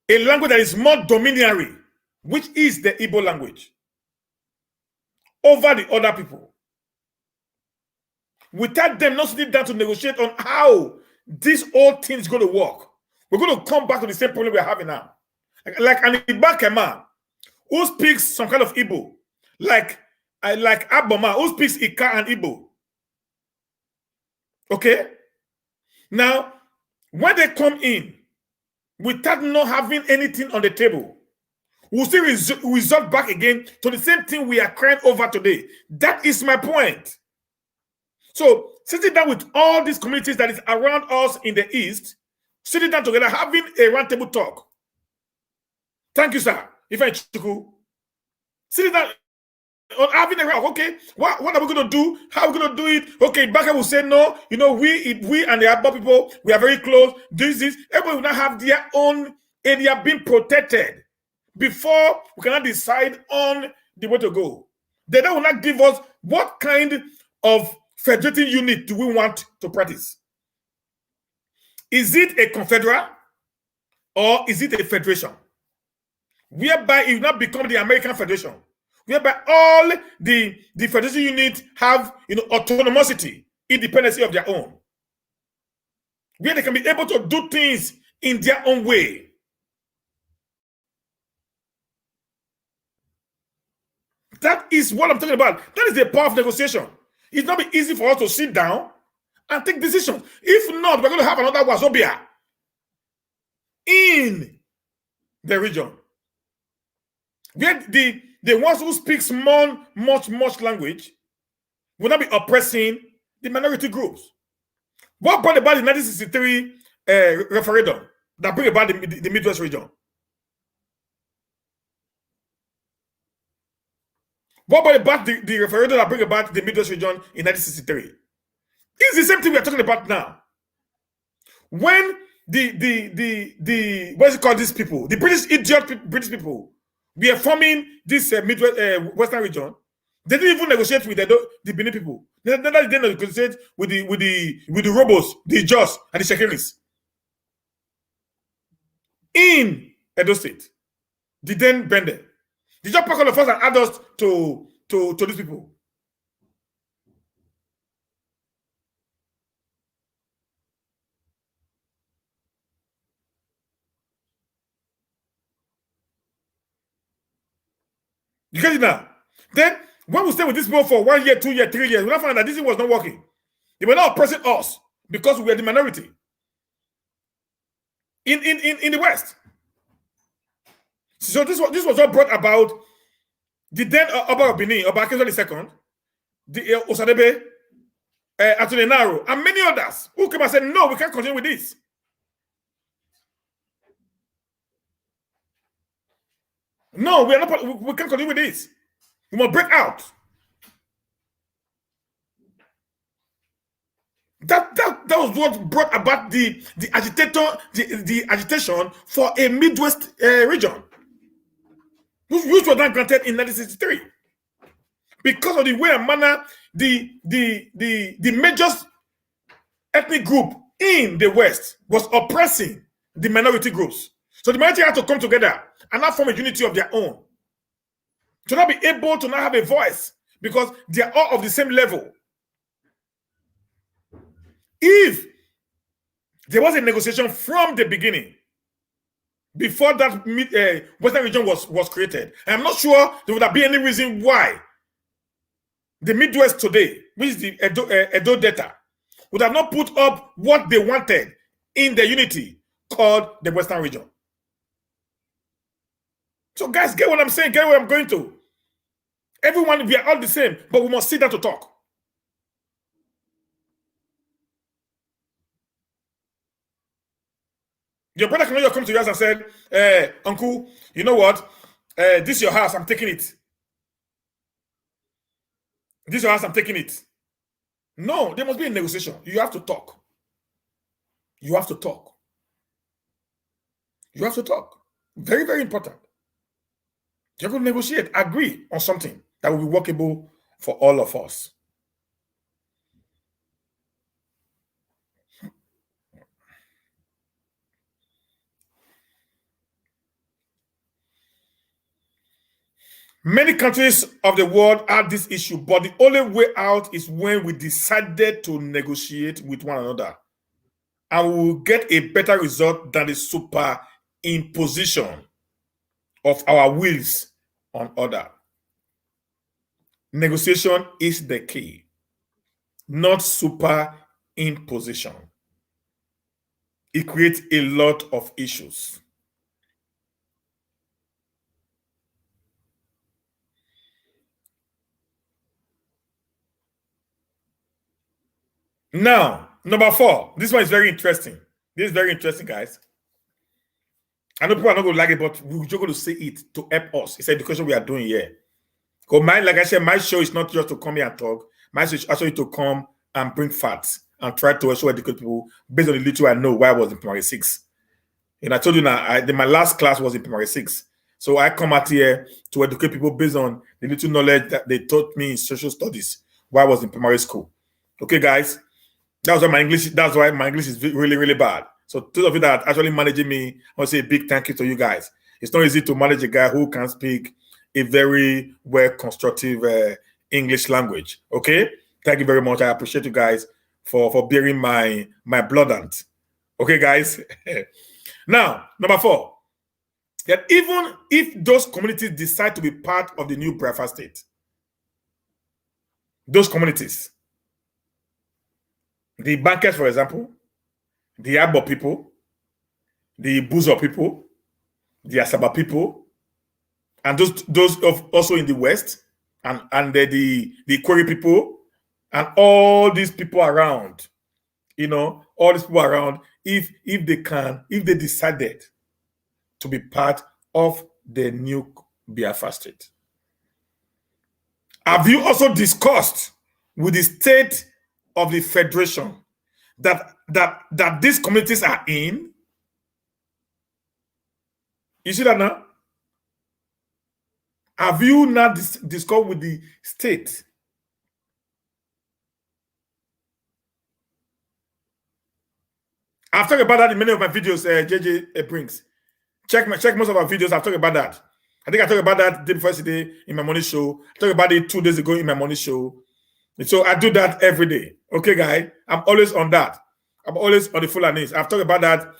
a language that is more dominatory, which is the Igbo language, over the other people, without them not sitting down to negotiate on how this whole thing is going to work, we're going to come back to the same problem we're having now. Like an Ibaka man who speaks some kind of Igbo, like Aboma who speaks Ika and Igbo. Okay? Now, when they come in, without not having anything on the table, we'll still resort back again to the same thing we are crying over today. That is my point. So sitting down with all these communities that is around us in the East, sitting down together, having a roundtable talk. Thank you, sir. If I sitting down, having a round, okay, what are we going to do? How are we going to do it? Okay, Baka will say no. You know, we and the Abba people, we are very close. This. Everybody will not have their own area being protected before we cannot decide on the way to go. They will not give us what kind of federating unit do we want to practice. Is it a confederate or is it a federation? Whereby it will not become the American Federation, whereby all the federation units have autonomosity, independency of their own, where they can be able to do things in their own way. That is what I'm talking about. That is the power of negotiation. It's not be easy for us to sit down and take decisions. If not, we're going to have another Wazobia in the region, where the ones who speak much language will not be oppressing the minority groups. What brought about the 1963 referendum that bring about the Midwest region? What about the referendum that bring about the Midwest region in 1963? It's the same thing we are talking about now. When the what's it called, these people, the British people, we are forming this Midwest Western region. They didn't even negotiate with the Benin people. They didn't negotiate with the Robos, the Jos, and the Shekiris in Edo State. They then bend it. They just pack all of us and add us to these people. You get it now? Then, when we stay with this people for 1 year, 2 years, 3 years, we now find that this thing was not working. They were not oppressing us because we were the minority in the West. So this was all brought about the then Oba of Benin, Oba Akintola II, the Osadebe, Atunenaro, and many others who came and said, no, we can't continue with this. No, we can't continue with this. We must break out. That was what brought about the agitation for a Midwest region, which was not granted in 1963, because of the way and manner the major ethnic group in the West was oppressing the minority groups. So the minority had to come together and not form a unity of their own, to not be able to not have a voice, because they are all of the same level. If there was a negotiation from the beginning, before that Western region was created, I'm not sure there would have been any reason why the Midwest today, which is the Edo Delta, would have not put up what they wanted in the unity called the Western region. So guys, get what I'm saying, get where I'm going to. Everyone, we are all the same, but we must sit down to talk. Your brother can come to your house and said, uncle, you know what? This is your house, I'm taking it. This is your house, I'm taking it. No, there must be a negotiation. You have to talk. You have to talk. You have to talk. Very, very important. You have to negotiate, agree on something that will be workable for all of us. Many countries of the world have this issue, but the only way out is when we decided to negotiate with one another, and we will get a better result than the superimposition of our wills on other. Negotiation is the key, not superimposition. It creates a lot of issues. Now, number 4. This one is very interesting. This is very interesting, guys. I know people are not going to like it, but we're just going to say it to help us. It's education we are doing here. Because like I said, my show is not just to come here and talk. My show is actually to come and bring facts and try to also educate people based on the little I know why I was in primary 6. And I told you now, my last class was in primary 6. So I come out here to educate people based on the little knowledge that they taught me in social studies while I was in primary school. Okay, guys? That's why my English is really, really bad. So those of you that are actually managing me, I want to say a big thank you to you guys. It's not easy to manage a guy who can speak a very well constructive English language. Okay, thank you very much. I appreciate you guys for bearing my bloodant. Okay, guys. Now, number 4, that even if those communities decide to be part of the new Biafra state, those communities, the bankers, for example, the Igbo people, the Buzo people, the Asaba people, and those of also in the West, and the Query people, and all these people around, all these people around, if they decided to be part of the new Biafra state. Have you also discussed with the state of the federation that these communities are in? You see that now? Have you not discussed with the state? I've talked about that in many of my videos, JJ brings. Check most of our videos. I've talked about that. I think I talked about that day before yesterday in my morning show. I talked about it 2 days ago in my morning show. And so I do that every day. Okay, guys? I'm always on that. I'm always on the Fulanis. I've talked about that.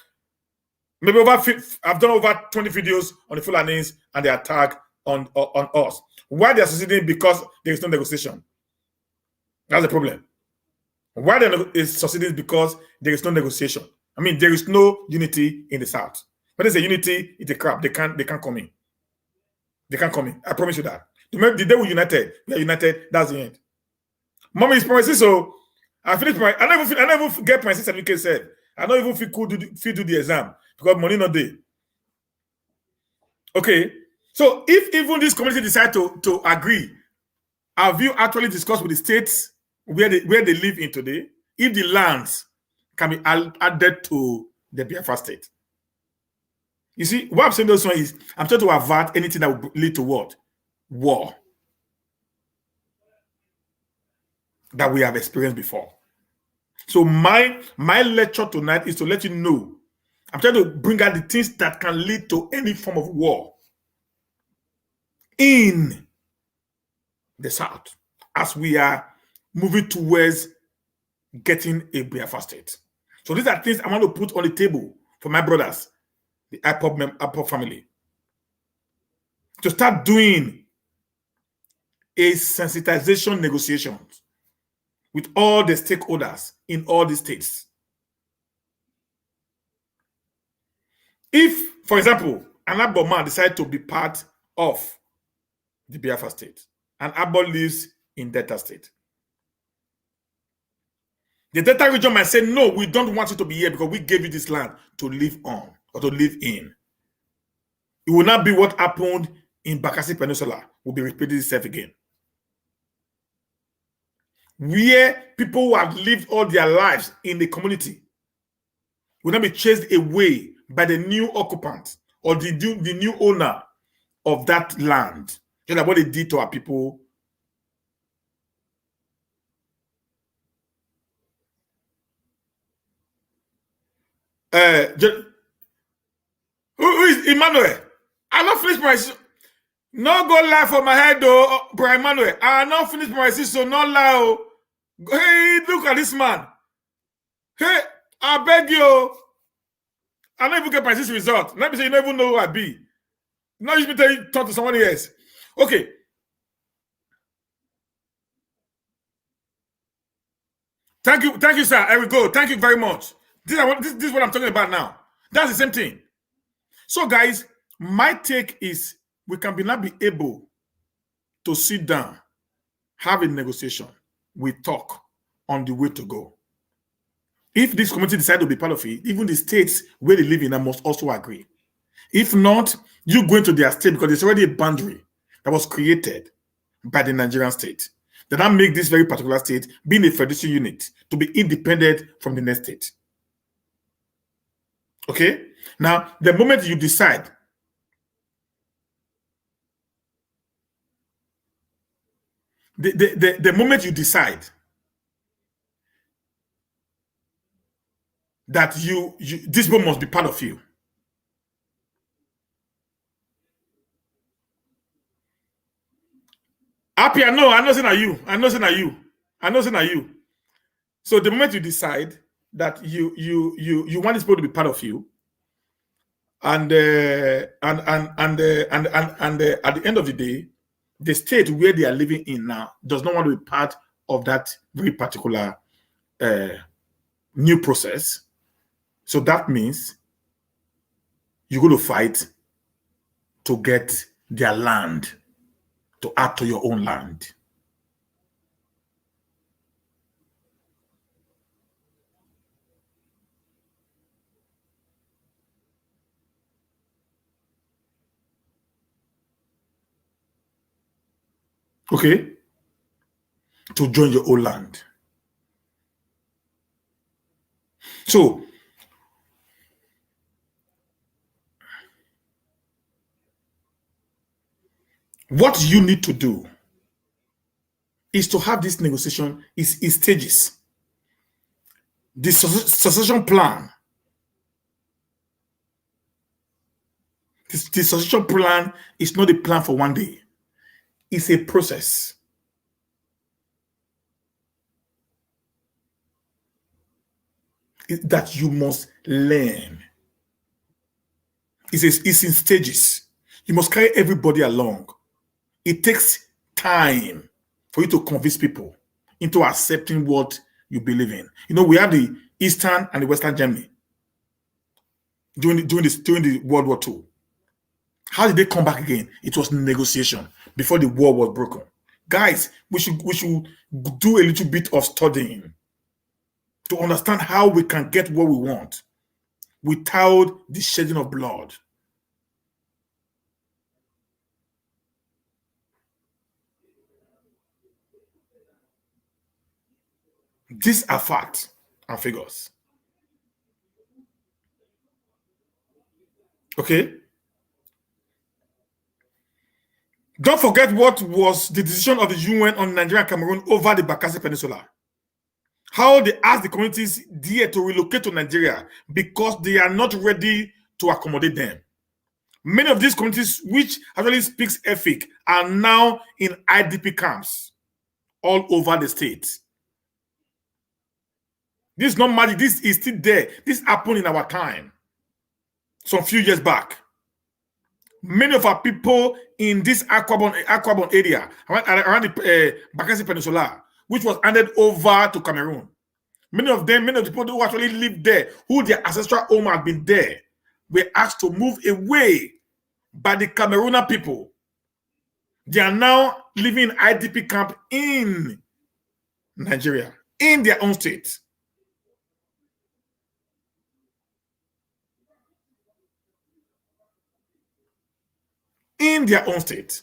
Maybe I've done over 20 videos on the Fulanis and the attack on us. Why they're succeeding? Because there is no negotiation. That's the problem. Why they're succeeding? Because there is no negotiation. I mean, there is no unity in the South. When there's a unity, it's a crap. They can't come in. They can't come in. I promise you that. The day we are united, that's the end. Mommy is promising, so I finished my. I never get my certificate said. I don't even feel do the exam because money not there. Okay, so if even this community decide to agree, have you actually discussed with the states where they live in today? If the lands can be added to the Biafra state. You see, what I'm saying this one is I'm trying to avert anything that would lead to what? War. That we have experienced before. So my lecture tonight is to let you know. I'm trying to bring out the things that can lead to any form of war in the South as we are moving towards getting a Biafra state. So these are things I want to put on the table for my brothers, the IPOB family, to start doing a sensitization negotiations with all the stakeholders in all the states. If, for example, an Igbo man decides to be part of the Biafra state, and Igbo lives in Delta state, the Delta region might say, no, we don't want you to be here because we gave you this land to live on or to live in. It will not be what happened in Bakassi Peninsula will be repeating itself again. Where people who have lived all their lives in the community will not be chased away by the new occupant or the new owner of that land. Just like what they did to our people. Who is Emmanuel? I not finish my. No go lie for my head though, Brian Emmanuel. I not finish my so not lie. Hey, look at this man. Hey, I beg you. I don't even get my result. Let me say you don't even know who I be. Now you be talk to somebody else. Okay. Thank you, sir. There we go. Thank you very much. This is what I'm talking about now. That's the same thing. So, guys, my take is we can not be able to sit down, have a negotiation, we talk on the way to go. If this community decide to be part of it, even the states where they live in must also agree. If not, you go into their state because there's already a boundary that was created by the Nigerian state. That now make this very particular state being a federation unit to be independent from the next state. Okay? Now, the moment you decide the moment you decide that this people must be part of you, happy, I know saying are you. I know saying are you. I know saying are you. So the moment you decide that you want this people to be part of you, and at the end of the day, the state where they are living in now does not want to be part of that very particular new process. So that means you're going to fight to get their land, to add to your own land. Okay? To join your own land. So, what you need to do is to have this negotiation is stages. The succession plan. The succession plan is not a plan for one day. It's a process. That you must learn. It's in stages. You must carry everybody along. It takes time for you to convince people into accepting what you believe in. You know, we have the Eastern and the Western Germany during the World War II. How did they come back again? It was negotiation before the war was broken. Guys, we should do a little bit of studying to understand how we can get what we want without the shedding of blood. These are facts and figures. Okay? Don't forget what was the decision of the UN on Nigeria and Cameroon over the Bakassi Peninsula. How they asked the communities there to relocate to Nigeria because they are not ready to accommodate them. Many of these communities, which actually speaks Efik, are now in IDP camps all over the state. This is not magic. This is still there. This happened in our time, some few years back. Many of our people in this Aquabon area, around the Bakassi Peninsula, which was handed over to Cameroon. Many of the people who actually lived there, who their ancestral home had been there, were asked to move away by the Cameroonian people. They are now living in IDP camp in Nigeria, in their own state. In their own state.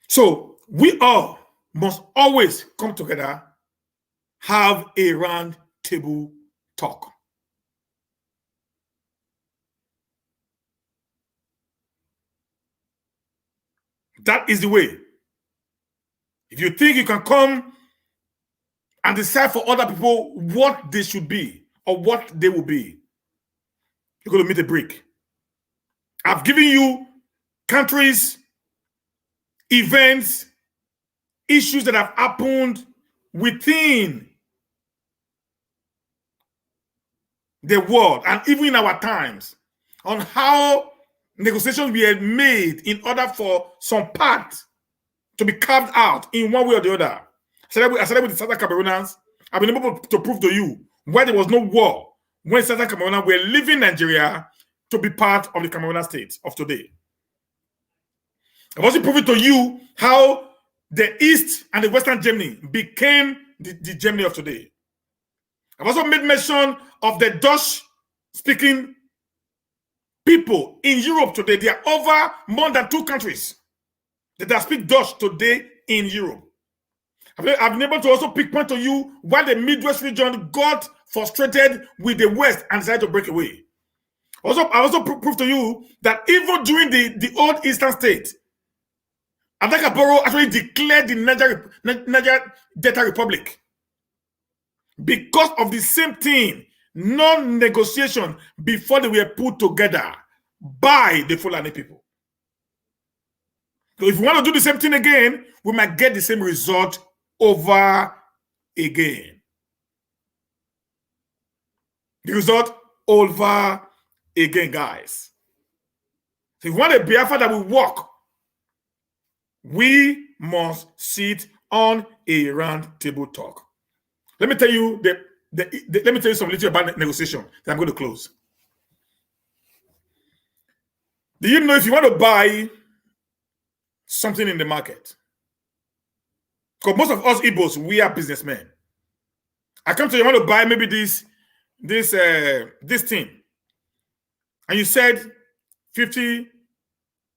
So we all must always come together, have a round table talk. That is the way. If you think you can come and decide for other people what they should be or what they will be, you're going to meet a brick. I've given you countries, events, issues that have happened within the world and even in our times on how negotiations were made in order for some part to be carved out in one way or the other. I started with the Southern Cameroonians. I've been able to prove to you where there was no war when Southern Cameroonians were leaving Nigeria to be part of the Cameroonian state of today. I've also proven to you how the East and the Western Germany became the Germany of today. I've also made mention of the Dutch-speaking people in Europe today. There are over more than 2 countries that speak Dutch today in Europe. I've been able to also pinpoint to you why the Midwest region got frustrated with the West and decided to break away. I also proved to you that even during the old Eastern state, Adakaboro actually declared the Niger Delta Republic because of the same thing, non-negotiation before they were put together by the Fulani people. So if we want to do the same thing again, we might get the same result over again. The result over again, guys. So if we want a Biafra that will work, we must sit on a round table talk. Let me tell you let me tell you some little about negotiation that I'm going to close. Do you know if you want to buy something in the market? Because most of us Igbos, we are businessmen. I come to you, want to buy maybe this thing, and you said 50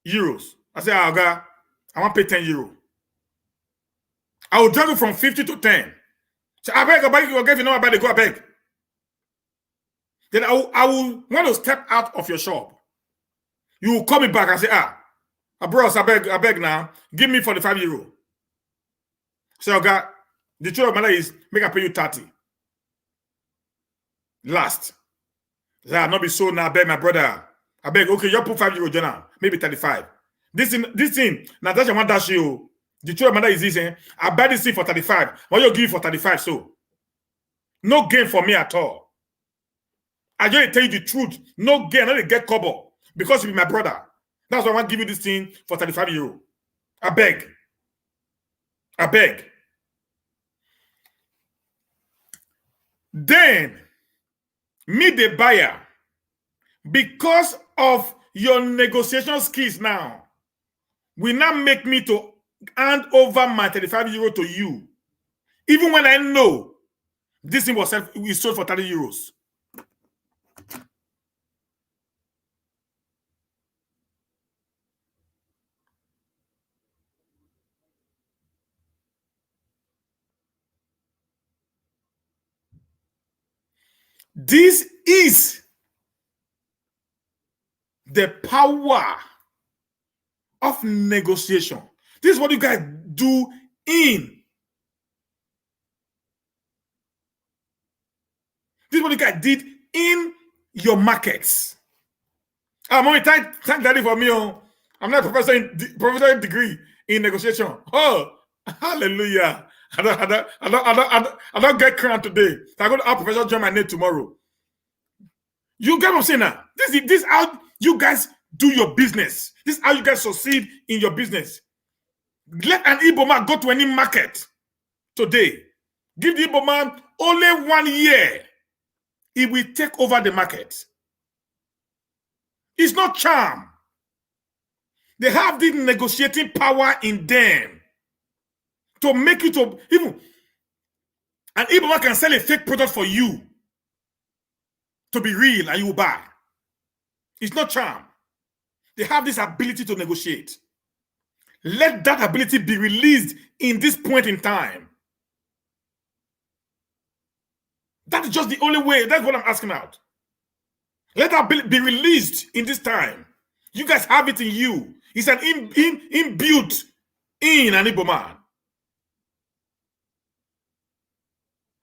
euros. I said, I want to pay 10 euro. I will drag it from 50 to 10. So I beg, you get know about the go, I beg. Then I will want to step out of your shop. You will call me back and say, bros, I beg now, give me 45 euro. So the truth of the matter is, make I pay you 30. Last. That not be so now, beg my brother. I beg, okay, you put 5 euro now, maybe 35. This thing, now that's one dash you. The truth of the matter is this, I buy this thing for 35. What you give for 35, so no gain for me at all. I just tell you the truth, no gain, I don't get kobo because you be my brother. That's why I want to give you this thing for 35 euro. I beg. Then, me the buyer, because of your negotiation skills now, will now make me to hand over my 35 euro to you. Even when I know this thing was sold for 30 euros. This is the power of negotiation. This is what you guys do in. This is what you guys did in your markets. I'm only thank Daddy for me. I'm not a professor degree in negotiation. Oh, hallelujah. I don't get crowned today. I'm going to have Professor join my name tomorrow. You get what I'm saying now? This is how you guys do your business. This is how you guys succeed in your business. Let an Igbo man go to any market today. Give the Igbo man only 1 year. He will take over the market. It's not charm. They have the negotiating power in them to make you to even an Igbo man can sell a fake product for you to be real and you will buy. It's not charm. They have this ability to negotiate. Let that ability be released in this point in time. That is just the only way. That's what I'm asking out. Let that be released in this time. You guys have it in you. It's an inbuilt in an Igbo man.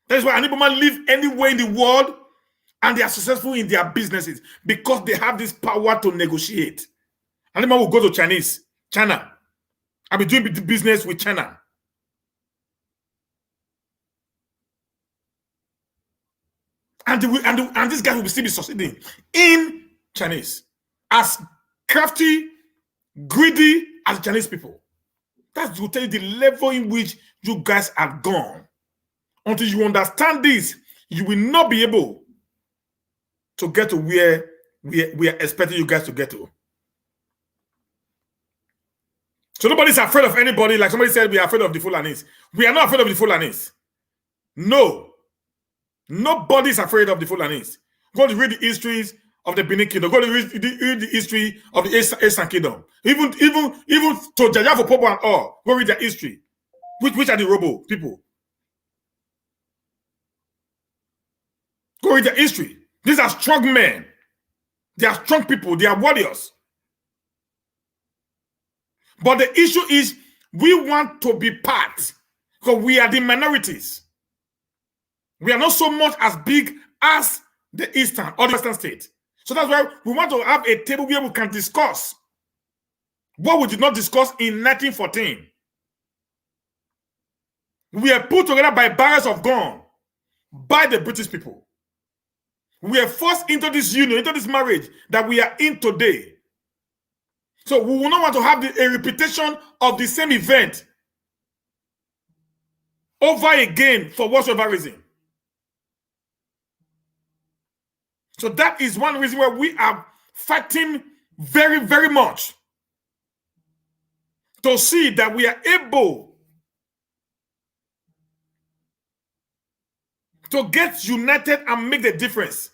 That's why an Igbo man live anywhere in the world and they are successful in their businesses because they have this power to negotiate. An Igbo man will go to China. I'll be doing business with China. And this guy will still be succeeding in Chinese. As crafty, greedy as Chinese people. That's to tell you the level in which you guys have gone. Until you understand this, you will not be able to get to where we are expecting you guys to get to. So nobody's afraid of anybody. Like somebody said, we are afraid of the Fulanis. We are not afraid of the Fulanis. No. Nobody's afraid of the Fulanis. Go to read the histories of the Benin Kingdom. Go to read the history of the Eastern Kingdom. Even to Jajafo Popo and all. Go read their history. Which are the Robo people? Go read their history. These are strong men. They are strong people. They are warriors. But the issue is we want to be part because we are the minorities. We are not so much as big as the Eastern or the Western state. So that's why we want to have a table where we can discuss what we did not discuss in 1914. We are put together by barrels of gun by the British people. We are forced into this union, into this marriage that we are in today. So we will not want to have a repetition of the same event over again for whatsoever reason. So that is one reason why we are fighting very, very much to see that we are able to get united and make the difference.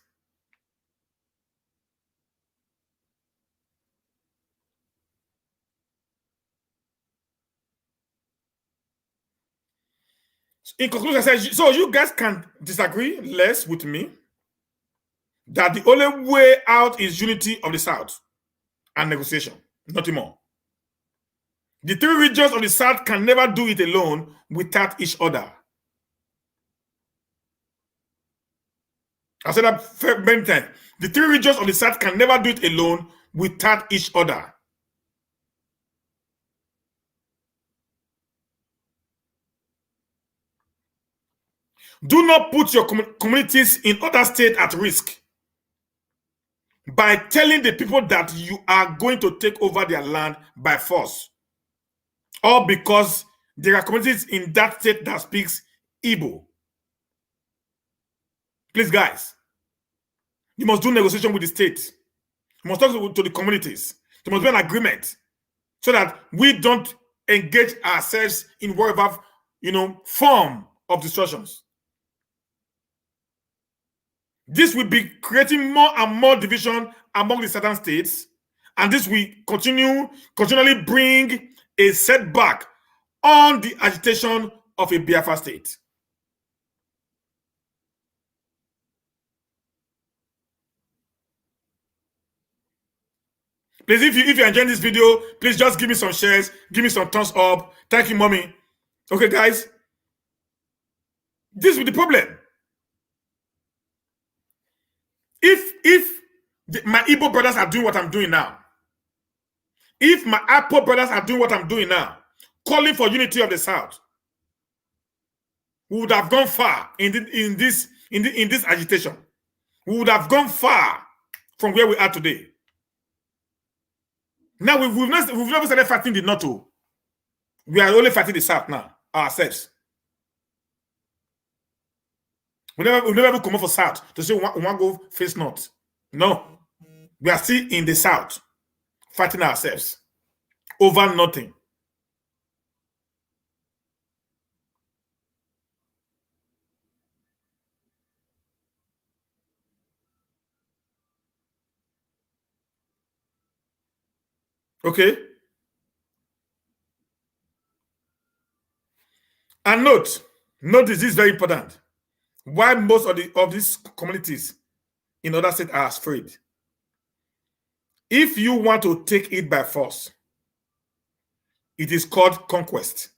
In conclusion, I said, so you guys can disagree less with me that the only way out is unity of the South and negotiation, nothing more. The three regions of the South can never do it alone without each other. I said that many times. The three regions of the South can never do it alone without each other. Do not put your communities in other states at risk by telling the people that you are going to take over their land by force, or because there are communities in that state that speaks Igbo. Please, guys, you must do negotiation with the state. You must talk to the communities. There must be an agreement so that we don't engage ourselves in whatever form of destructions. This will be creating more and more division among the southern states, and this will continually bring a setback on the agitation of a Biafra state. Please, if you're enjoying this video, please just give me some shares, give me some thumbs up. Thank you, mommy. Okay, guys. This is the problem. If my Igbo brothers are doing what I'm doing now, if my Apo brothers are doing what I'm doing now, calling for unity of the South, we would have gone far in this agitation. We would have gone far from where we are today. Now we've never started fighting the North. We are only fighting the South now ourselves. We never come up for South to say we want to go face North. No, we are still in the South fighting ourselves over nothing. Okay. And note this is very important. Why most of these communities in other states are afraid. If you want to take it by force, it is called conquest.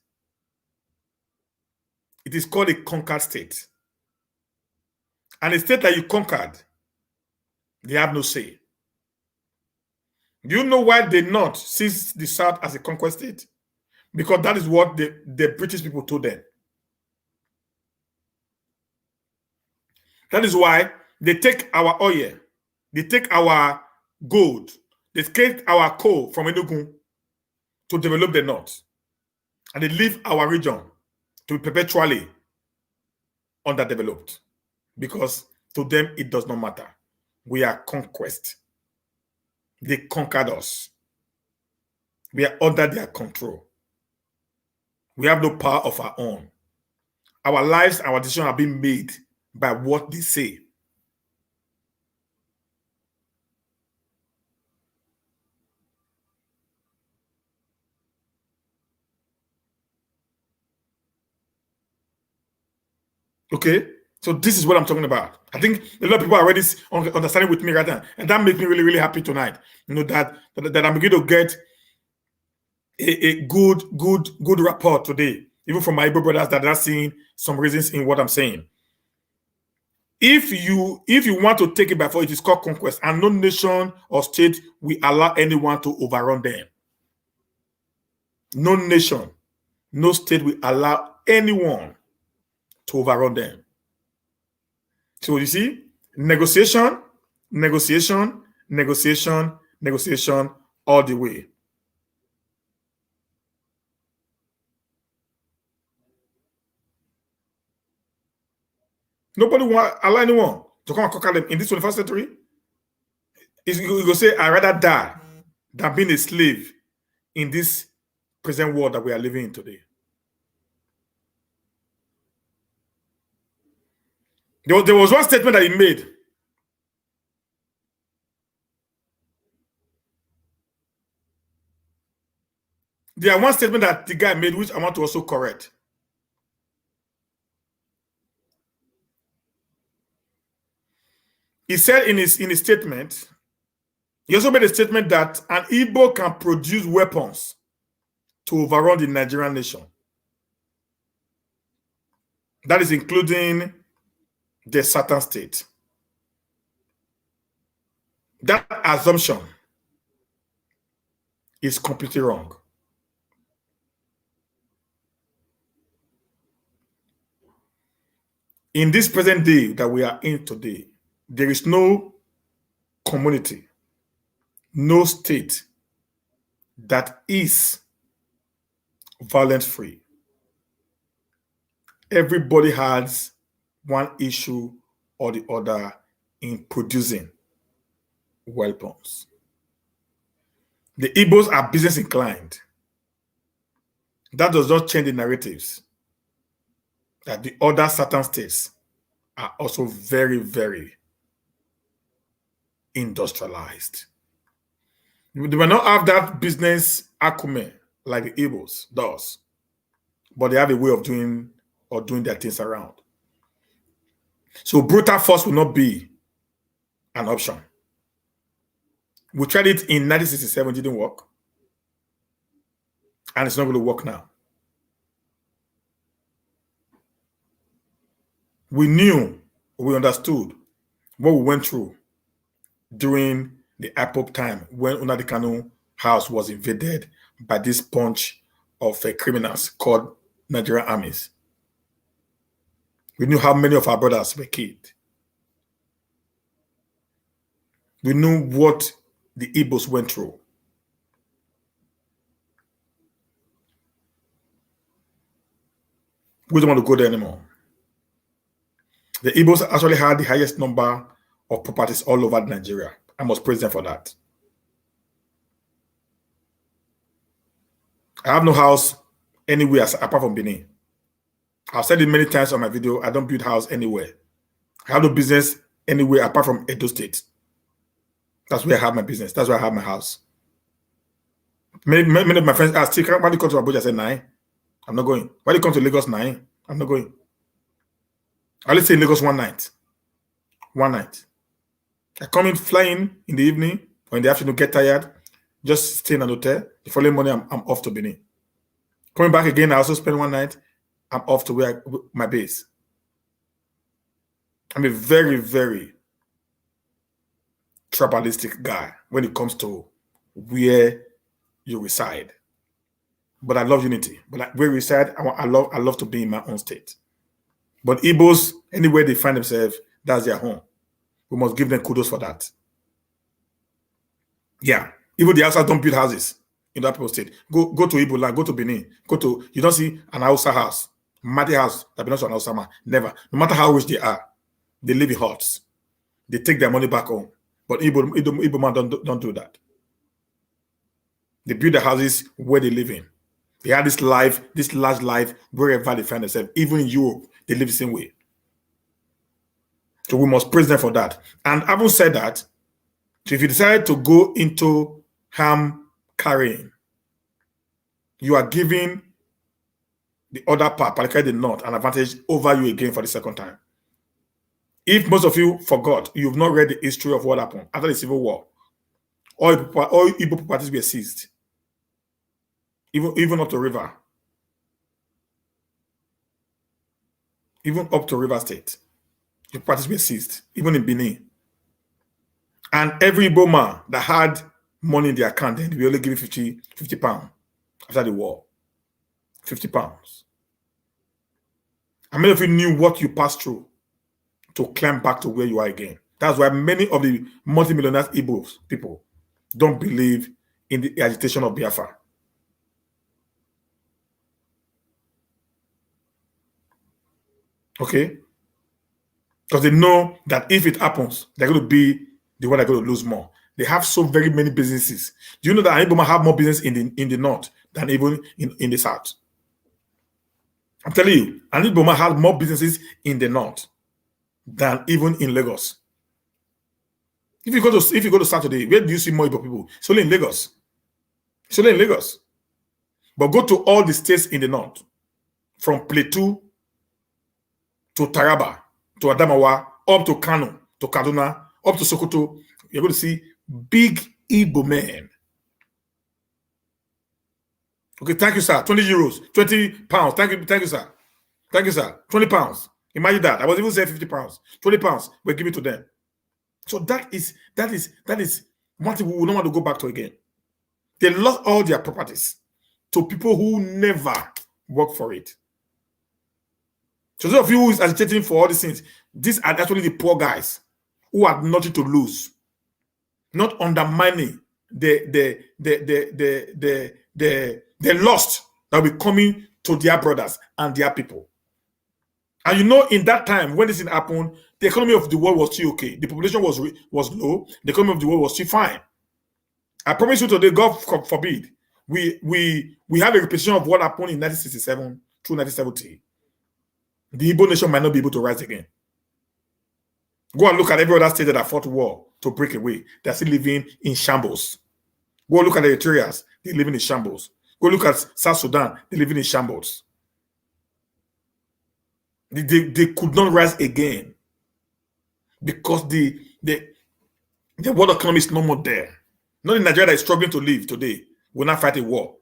It is called a conquered state. And a state that you conquered, they have no say. Do you know why the North sees the South as a conquest state? Because that is what the British people told them. That is why they take our oil, they take our gold, they take our coal from Enugu to develop the North. And they leave our region to be perpetually underdeveloped. Because to them, it does not matter. We are conquest. They conquered us. We are under their control. We have no power of our own. Our lives, our decisions are being made by what they say. Okay? So this is what I'm talking about. I think a lot of people are already understanding with me right now. And that makes me really, really happy tonight. You know, that I'm beginning to get a good rapport today, even from my Igbo brothers that are seeing some reasons in what I'm saying. If you want to take it by force, it is called conquest, and no nation or state will allow anyone to overrun them. No nation, no state will allow anyone to overrun them. So you see, negotiation, negotiation, negotiation, negotiation all the way. Nobody will allow anyone to come and conquer them in this 21st century. You go say, I'd rather die than being a slave in this present world that we are living in today. There was one statement that he made. There one statement that the guy made, which I want to also correct. He said in his statement, he also made a statement that an Igbo can produce weapons to overrun the Nigerian nation. That is including the Southern state. That assumption is completely wrong. In this present day that we are in today, there is no community, no state that is violence-free. Everybody has one issue or the other in producing weapons. The Igbos are business inclined. That does not change the narratives that the other Southern states are also very, very industrialized. They may not have that business acumen like the Igbos does, but they have a way of doing their things around. So brutal force will not be an option. We tried it in 1967, it didn't work. And it's not going to work now. We knew, we understood what we went through during the IPOP time when Nnamdi Kanu house was invaded by this bunch of criminals called Nigerian armies. We knew how many of our brothers were killed. We knew what the Igbos went through. We don't want to go there anymore. The Igbos actually had the highest number of properties all over Nigeria. I must praise them for that. I have no house anywhere apart from Benin. I've said it many times on my video, I don't build house anywhere. I have no business anywhere apart from Edo State. That's where I have my business. That's where I have my house. Many of my friends ask, why do you come to Abuja? I said, nah, I'm not going. Why do you come to Lagos? Nah, I'm not going. I only stay in Lagos one night. One night. I come in flying in the evening or in the afternoon, get tired, just stay in an hotel. The following morning, I'm off to Benin. Coming back again, I also spend one night. I'm off to my base. I'm a very, very tribalistic guy when it comes to where you reside. But I love unity. But where we reside, I love to be in my own state. But Igbos, anywhere they find themselves, that's their home. We must give them kudos for that. Yeah. Even the Hausa don't build houses in that people state. Go to Igbo land, go to Benin, you don't see an Hausa house, Mati house that belongs to an Hausa man. Never. No matter how rich they are, they live in huts. They take their money back home. But Igbo man don't do that. They build the houses where they live in. They have this life, this large life, wherever they find themselves. Even in Europe, they live the same way. So we must praise them for that. And having said that, so if you decide to go into harm carrying, you are giving the other part, particularly the North, an advantage over you again for the second time. If most of you forgot, you've not read the history of what happened after the Civil War, all Igbo properties were seized, even up to river, even up to River State. Your properties were seized, even in Benin. And every Igbo man that had money in their account, then we only give you 50 pounds after the war. 50 pounds. How many of you knew what you passed through to climb back to where you are again? That's why many of the multimillionaires Igbo people don't believe in the agitation of Biafra. Okay? Because they know that if it happens, they're going to be the one that's going to lose more. They have so very many businesses. Do you know that Igbo have more business in the north than even in the south? I'm telling you, Igbo has more businesses in the north than even in Lagos. If you go to Saturday, where do you see more Igbo people? It's only in Lagos. It's only in Lagos. But go to all the states in the north, from Plateau to Taraba, to Adamawa, up to Kano, to Kaduna, up to Sokoto, you're going to see big Igbo men. Okay, thank you, sir. 20 euros, 20 pounds. Thank you, sir. Thank you, sir. 20 pounds. Imagine that. I was even saying 50 pounds. 20 pounds. We're giving to them. So that is one thing we will not want to go back to again. They lost all their properties to people who never worked for it. So those of you who is agitating for all these things, these are actually the poor guys who have nothing to lose, not undermining the lost that will be coming to their brothers and their people. And you know, in that time when this thing happened, the economy of the world was still okay. The population was low. The economy of the world was still fine. I promise you today, God forbid, we have a repetition of what happened in 1967 through 1970. The Igbo nation might not be able to rise again. Go and look at every other state that fought war to break away. They're still living in shambles. Go look at the Eritreans. They're living in shambles. Go look at South Sudan. They're living in shambles. They could not rise again because the world economy is no more there. Not in Nigeria that is struggling to live today. We'll not fight a war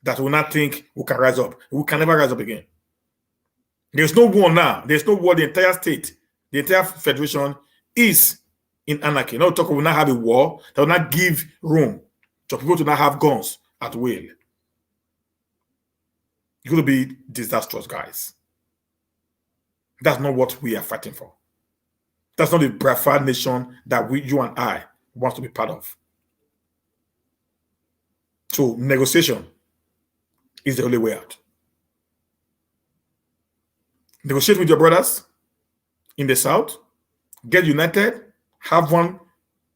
that will not think we can rise up. We can never rise up again. There's no war now. There's no war. The entire state, the entire federation is in anarchy. No talk, we will not have a war that will not give room to people to not have guns at will. It's going to be disastrous, guys. That's not what we are fighting for. That's not the Biafra nation that you and I want to be part of. So negotiation is the only way out. Negotiate with your brothers in the south, get united, have one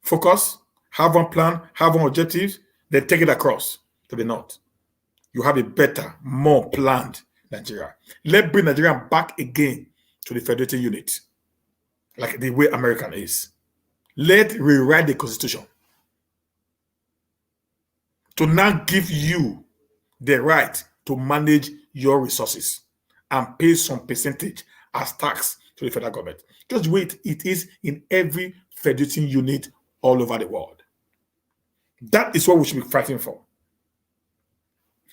focus, have one plan, have one objective, then take it across to the north. You have a better, more planned Nigeria. Let's bring Nigeria back again to the federating unit, like the way American is. Let's rewrite the constitution to now give you the right to manage your resources and pay some percentage as tax to the federal government. Just the way it is in every federating unit all over the world. That is what we should be fighting for.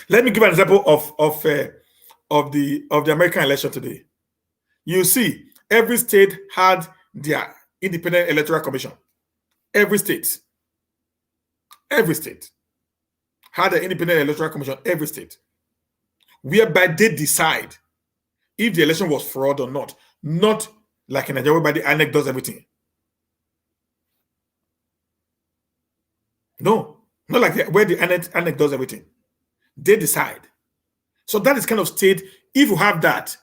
Let me give an example of the American election today. You see, every state had their independent electoral commission. Every state had an independent electoral commission. Every state, whereby they decide if the election was fraud or not. Not like in Nigeria, whereby the INEC does everything. No, not like where the INEC does everything. They decide. So that is kind of state. If you have that,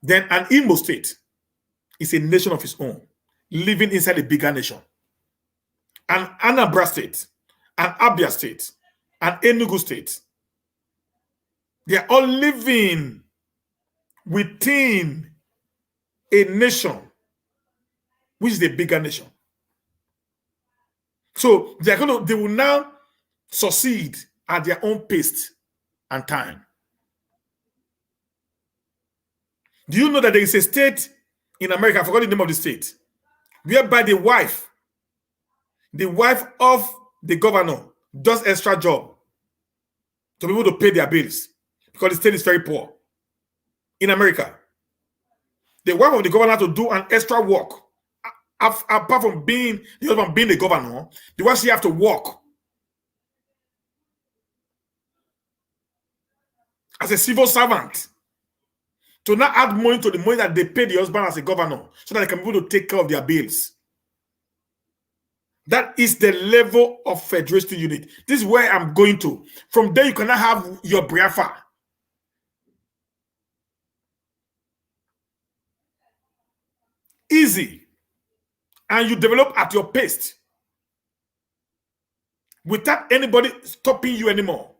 then an Imo state is a nation of its own, living inside a bigger nation. An Anambra state, an Abia state, and Enugu State. They are all living within a nation, which is a bigger nation. So they will now succeed at their own pace and time. Do you know that there is a state in America, I forgot the name of the state, whereby the wife of the governor does extra job to be able to pay their bills because the state is very poor. In America, the wife of the governor to do an extra work. Apart from being the governor, the wife she have to work as a civil servant to not add money to the money that they pay the husband as a governor so that they can be able to take care of their bills. That is the level of federation unit. This is where I'm going to. From there, you cannot have your Biafra. Easy. And you develop at your pace without anybody stopping you anymore.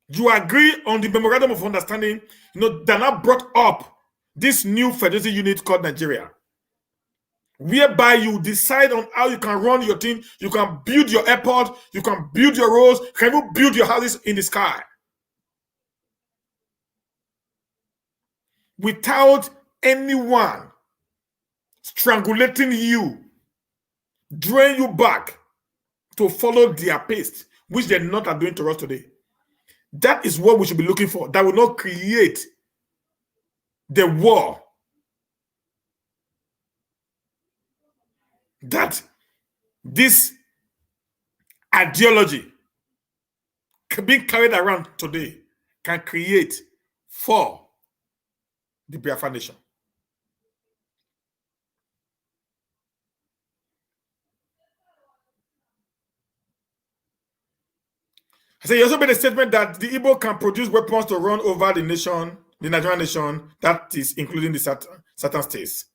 You agree on the memorandum of understanding, that now brought up this new federation unit called Nigeria, whereby you decide on how you can run your team, you can build your airport, you can build your roads, you can even build your houses in the sky without anyone strangulating you, drawing you back to follow their pace, which they're not doing to us today. That is what we should be looking for. That will not create the war that this ideology being carried around today can create for the Biafra nation. I say, he also made a statement that the Igbo can produce weapons to run over the nation, the Nigerian nation, that is including the certain states.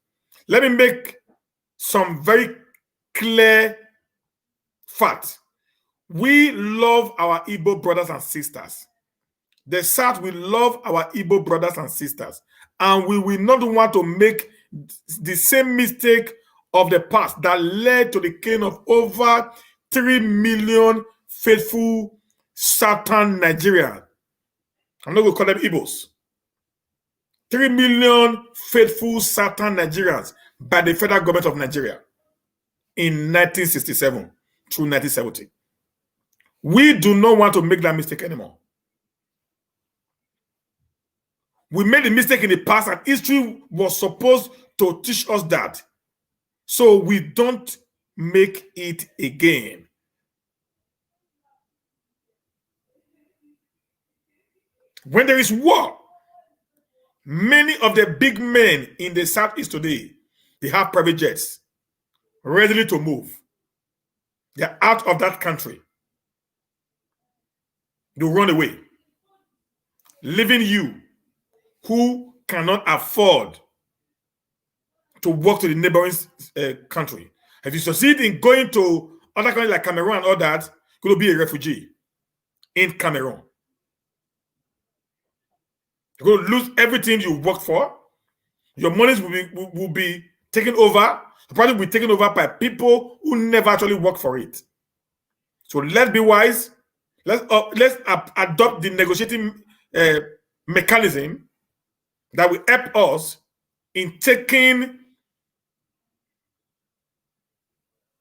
Let me make some very clear facts. We love our Igbo brothers and sisters. The South will love our Igbo brothers and sisters. And we will not want to make the same mistake of the past that led to the killing of over 3 million faithful Southern Nigerians. I'm not going to call them Igbos. 3 million faithful Southern Nigerians by the federal government of Nigeria in 1967 through 1970. We do not want to make that mistake anymore. We made a mistake in the past, and history was supposed to teach us that, so we don't make it again. When there is war, many of the big men in the Southeast today, they have private jets ready to move. They're out of that country. They run away, leaving you who cannot afford to walk to the neighboring country. If you succeed in going to other countries like Cameroon and all that, you're going to be a refugee in Cameroon. You're going to lose everything you worked for. Your monies will be taken over. The project will be taken over by people who never actually worked for it. So let's be wise. Let's adopt the negotiating mechanism that will help us in taking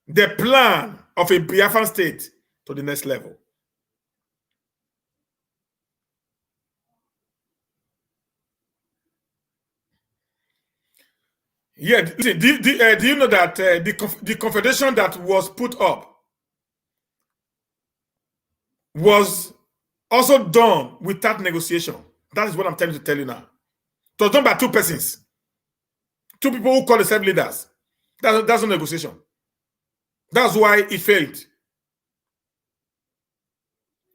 the plan of a Biafran state to the next level. Yeah, do you know that the confederation that was put up was also done without negotiation? That is what I'm trying to tell you now. It was done by two persons, two people who call themselves leaders. That's no negotiation. That's why it failed.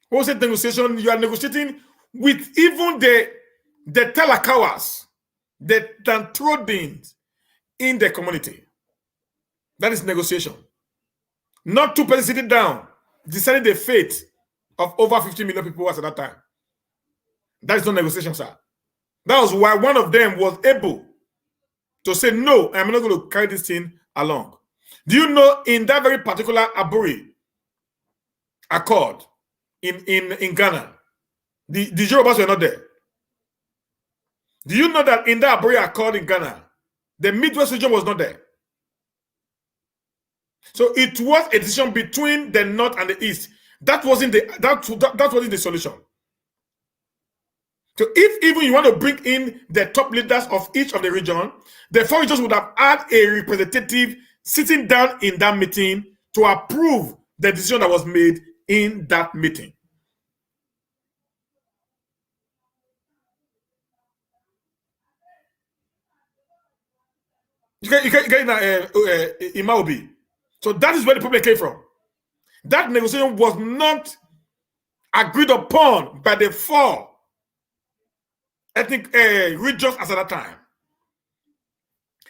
What was negotiation? You are negotiating with even the Telakawas, the downtrodden in the community. That is negotiation. Not two persons sitting down deciding the fate of over 50 million people at that time. That is not negotiation, sir. That was why one of them was able to say, no, I'm not going to carry this thing along. Do you know in that very particular Aburi Accord in Ghana, the Yorubas were not there. Do you know that in that Aburi Accord in Ghana, the Midwest region was not there? So it was a decision between the North and the East. That wasn't the solution. So if even you want to bring in the top leaders of each of the region, the four regions would have had a representative sitting down in that meeting to approve the decision that was made in that meeting. You get Imaobi. So that is where the problem came from. That negotiation was not agreed upon by the four ethnic regions at that time.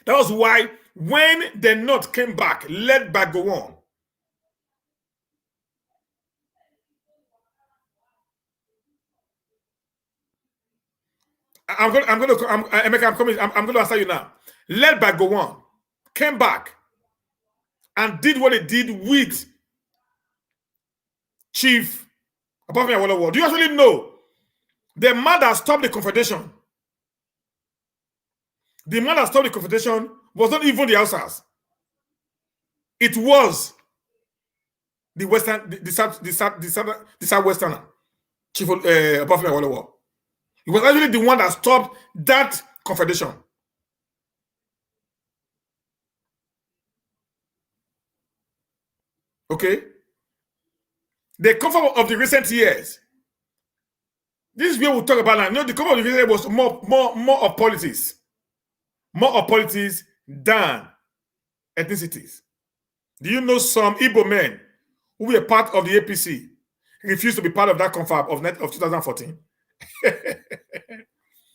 That was why when the North came back, led by Gowon, I'm going to answer you now. Led by Gowon, came back and did what they did with Chief Abofemi Awolowo. Do you actually know the man that stopped the Confederation? The man that stopped the Confederation was not even the Hausas. It was the Western, the Southwesterner, Chief Abofemi Awolowo. He was actually the one that stopped that Confederation. Okay? The conflict of the recent years. This is where we'll talk about now. You know, the conflict of the recent years was more of politics. More of politics than ethnicities. Do you know some Igbo men who were part of the APC refused to be part of that confab of 2014?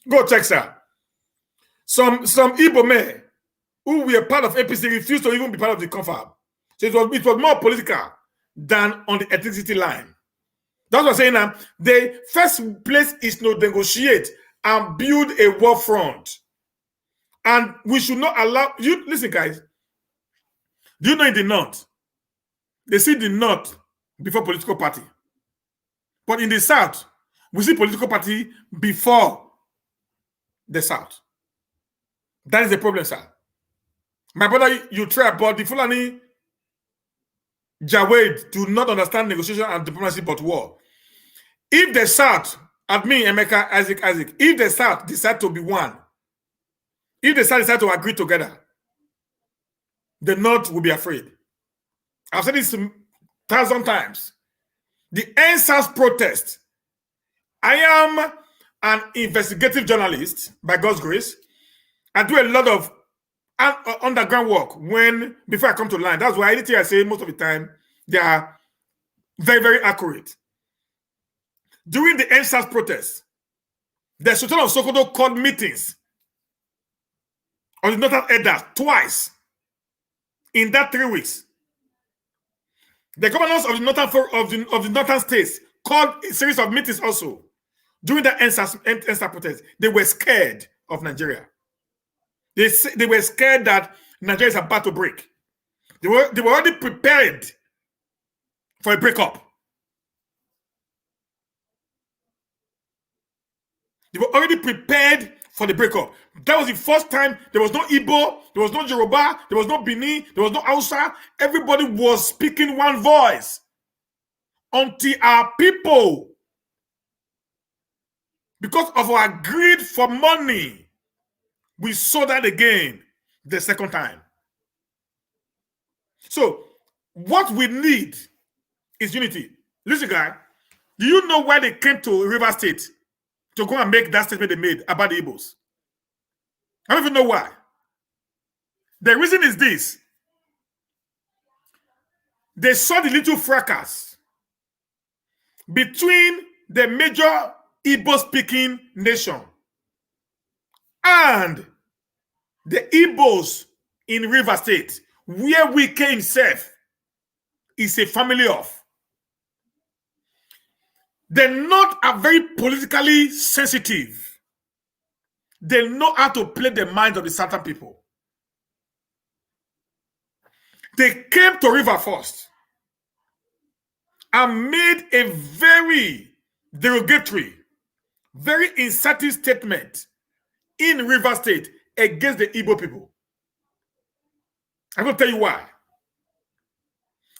Go check, sir. Some Igbo men who were part of APC refused to even be part of the confab. So it was more political than on the ethnicity line. That's what I'm saying now. The first place is to negotiate and build a war front. And we should not allow you. Listen, guys. Do you know in the North, they see the North before political party. But in the South, we see political party before the South. That is the problem, sir. My brother, you try, but the Fulani Jawed do not understand negotiation and diplomacy but war. If the South, Admin, Emeka, Isaac, if the South decide to be one, if the South decide to agree together, the North will be afraid. I've said this 1,000 times. The NSAS protest. I am an investigative journalist by God's grace. I do a lot of underground work before I come to line. That's why anything I say most of the time, they are very, very accurate. During the NSAS protest, the Sultan of Sokoto called meetings on the Northern Elders twice in that 3 weeks. The governors of the northern states called a series of meetings also during the NSAS protest. They were scared of Nigeria. They were scared that Nigeria is about to break. They were already prepared for a breakup. They were already prepared for the breakup. That was the first time there was no Igbo, there was no Yoruba, there was no Bini, there was no Hausa. Everybody was speaking one voice. Until our people, because of our greed for money, we saw that again the second time. So, what we need is unity. Listen, guy, do you know why they came to River State to go and make that statement they made about the Igbos? I don't even know why. The reason is this. They saw the little fracas between the major Igbo-speaking nation and the Igbos in River State, where we came safe, is a family of. The North are very politically sensitive. They know how to play the minds of the Southern people. They came to River first and made a very derogatory, very insensitive statement in River State against the Igbo people. I'm going to tell you why.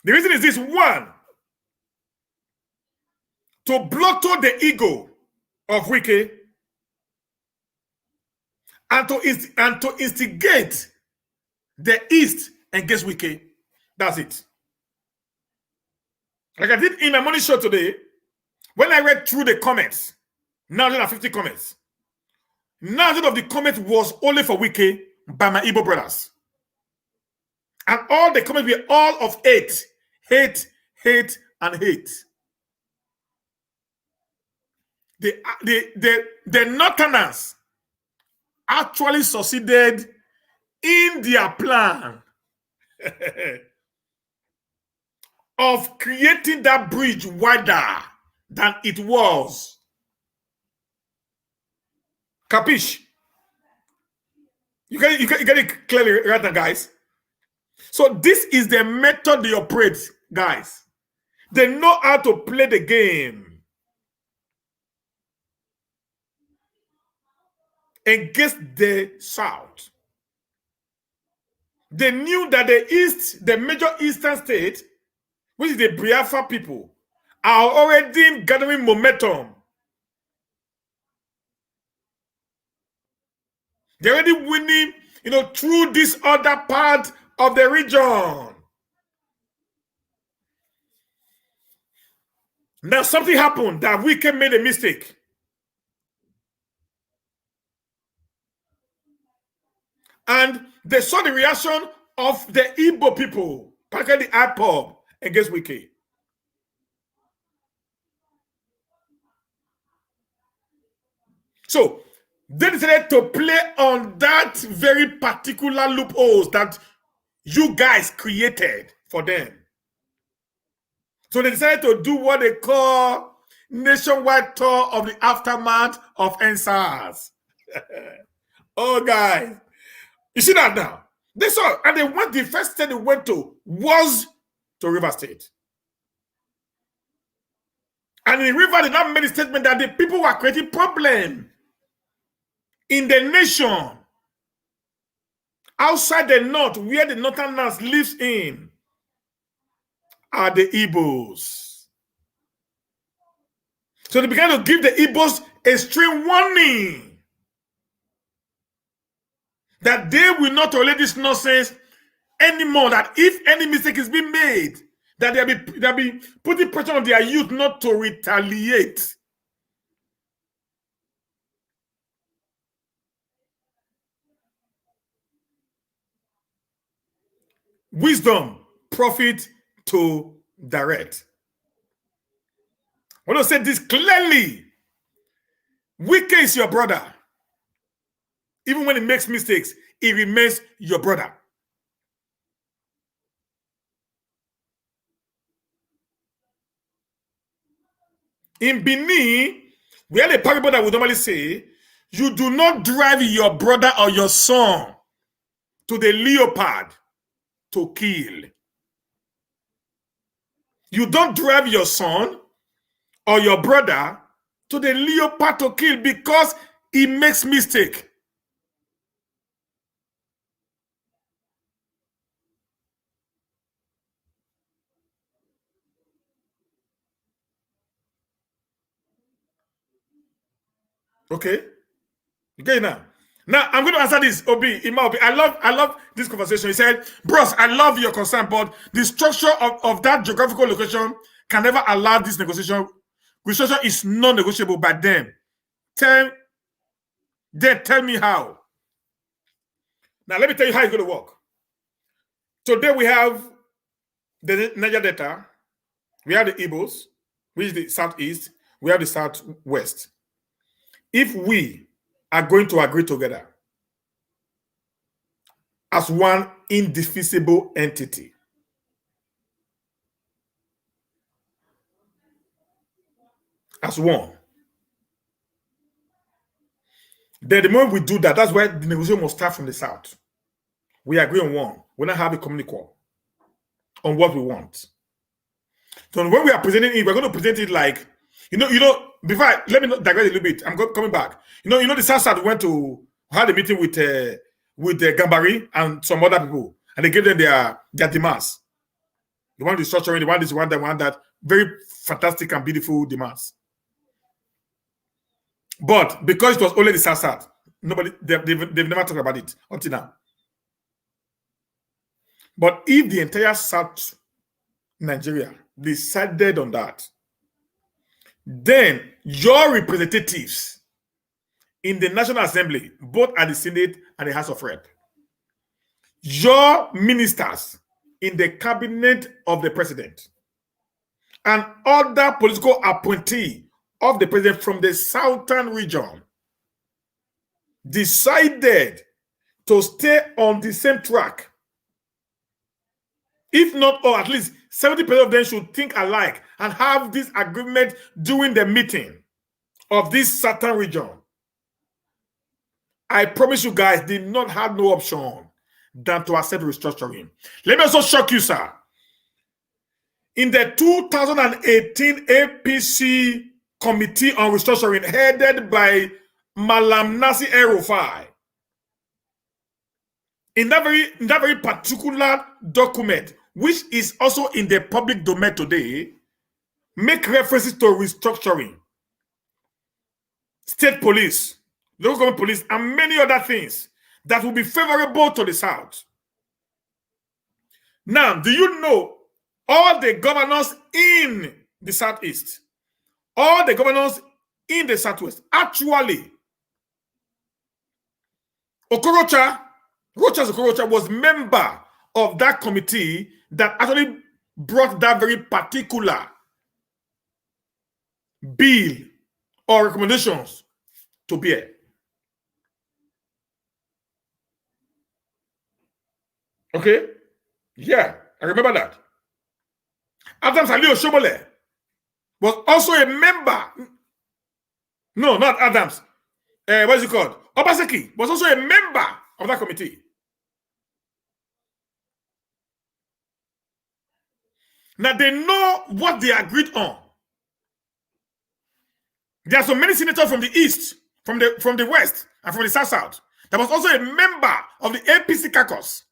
The reason is this: one, to blotto the ego of Wike and to instigate the East against Wike. That's it. Like I did in my morning show today, when I read through the comments, 950 comments, 900 of the comments was only for Wike by my Igbo brothers. And all the comments were all of hate, hate, hate, and hate. The Northerners actually succeeded in their plan of creating that bridge wider than it was. Capiche? You get it clearly right now, guys. So this is the method they operate, guys. They know how to play the game against the South. They knew that the East, the major Eastern state, which is the Biafra people, are already gathering momentum. They're already winning, through this other part of the region. Now something happened that Wike made a mistake. And they saw the reaction of the Igbo people, particularly the IPOB, against Wike. So they decided to play on that very particular loopholes that you guys created for them. So they decided to do what they call nationwide tour of the aftermath of NSAS. Oh, guys. You see that now? They saw, and the first state they went to was to River State. And in River, they now made a statement that the people were creating problem in the nation outside the North, where the Northerners lives in, are the Igbos. So they began to give the Igbos a string warning that they will not tolerate this nonsense anymore, that if any mistake is being made, that they'll be putting pressure on their youth not to retaliate. Wisdom, profit to direct. I want to say this clearly. Wike is your brother. Even when he makes mistakes, he remains your brother. In Benin, we had a parable that we normally say, you do not drive your brother or your son to the leopard to kill. You don't drive your son or your brother to the leopard to kill because he makes mistake. Okay? You get it now? Now I'm going to answer this, Obi. I love this conversation. He said, bros, I love your concern, but the structure of that geographical location can never allow this negotiation. Negotiation is non-negotiable by them. Tell me how. Now let me tell you how it's going to work. Today we have the Niger Delta, we have the Igbos, which is the southeast, we have the southwest. If we are going to agree together as one indivisible entity, as one. Then the moment we do that, that's where the negotiation must start from the south. We agree on one. We not have a communique on what we want. So when we are presenting it, we're going to present it like, before let me digress a little bit. I'm coming back. The South went to had a meeting with Gambari and some other people, and they gave them their demands. They want restructuring, they want this, they want that. Very fantastic and beautiful demands. But because it was only the South, nobody they've never talked about it until now. But if the entire South Nigeria decided on that, then your representatives in the National Assembly, both at the Senate and the House of Rep, your ministers in the cabinet of the president, and other political appointee of the president from the southern region decided to stay on the same track. If not, or at least 70% of them should think alike and have this agreement during the meeting of this southern region. I promise you guys, did not have no option than to accept restructuring. Let me also shock you, sir. In the 2018 APC Committee on Restructuring, headed by Malam Nasir El-Rufai, in that very particular document, which is also in the public domain today, make references to restructuring, state police, local government police, and many other things that will be favorable to the South. Now, do you know all the governors in the Southeast, all the governors in the Southwest, actually, Rochas Okorocha was member of that committee that actually brought that very particular bill or recommendations to bear. Okay? Yeah, I remember that. Adams Ali Oshobole was also a member. No, not Adams. What is it called? Obaseki was also a member of that committee. Now they know what they agreed on. There are so many senators from the East, from the West, and from the South. That was also a member of the APC caucus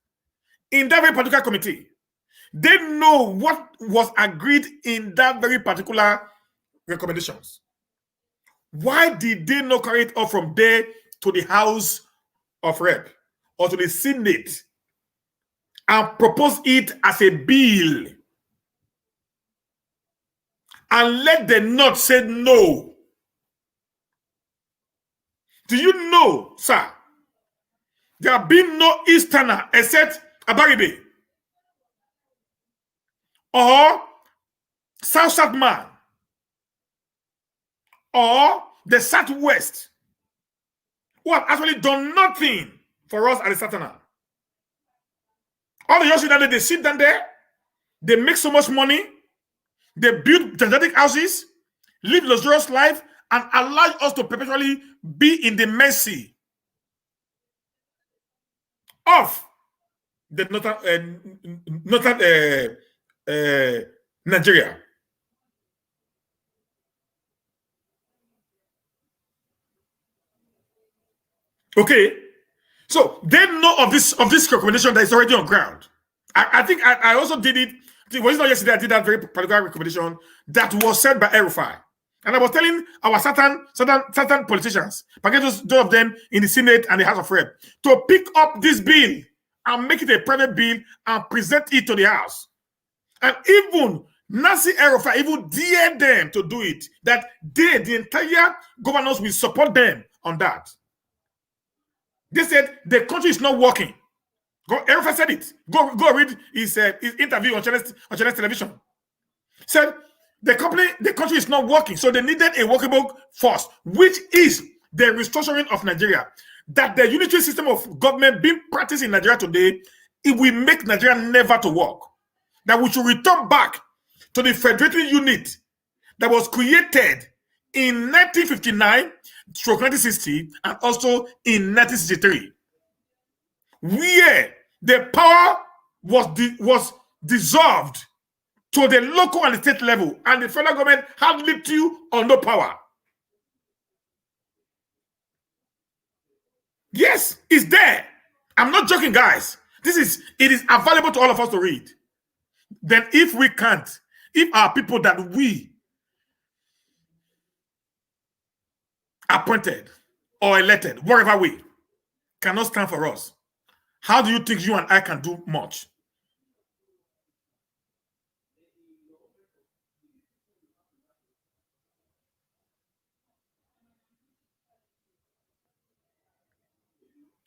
in that very particular committee. They know what was agreed in that very particular recommendations. Why did they not carry it off from there to the House of Rep or to the Senate and propose it as a bill and let the North say no? Do you know, sir, there have been no Easterner except Abaribe or South man or the Southwest who have actually done nothing for us at the Southern. All the young that they sit down there, they make so much money, they build gigantic houses, live luxurious life, and allow us to perpetually be in the mercy of the northern Nigeria. Okay, so they know of this recommendation that is already on ground. I think I also did it. It was not yesterday I did that very particular recommendation that was said by El-Rufai. And I was telling our certain politicians, those of them in the Senate and the House of Rep, to pick up this bill and make it a private bill and present it to the House. And even Nasir El-Rufai even dared them to do it, that the entire governors will support them on that. They said the country is not working. El-Rufai said it. Go read his interview on Chinese television. Said the country is not working, so they needed a workable force, which is the restructuring of Nigeria. That the unitary system of government being practiced in Nigeria today, it will make Nigeria never to work. That we should return back to the federating unit that was created in 1959, 1960, and also in 1963, where the power was dissolved to the local and the state level, and the federal government had little or no power. Yes, it's there. I'm not joking, guys. It is available to all of us to read. Then if we can't, if our people that we appointed or elected, whatever way, cannot stand for us, how do you think you and I can do much?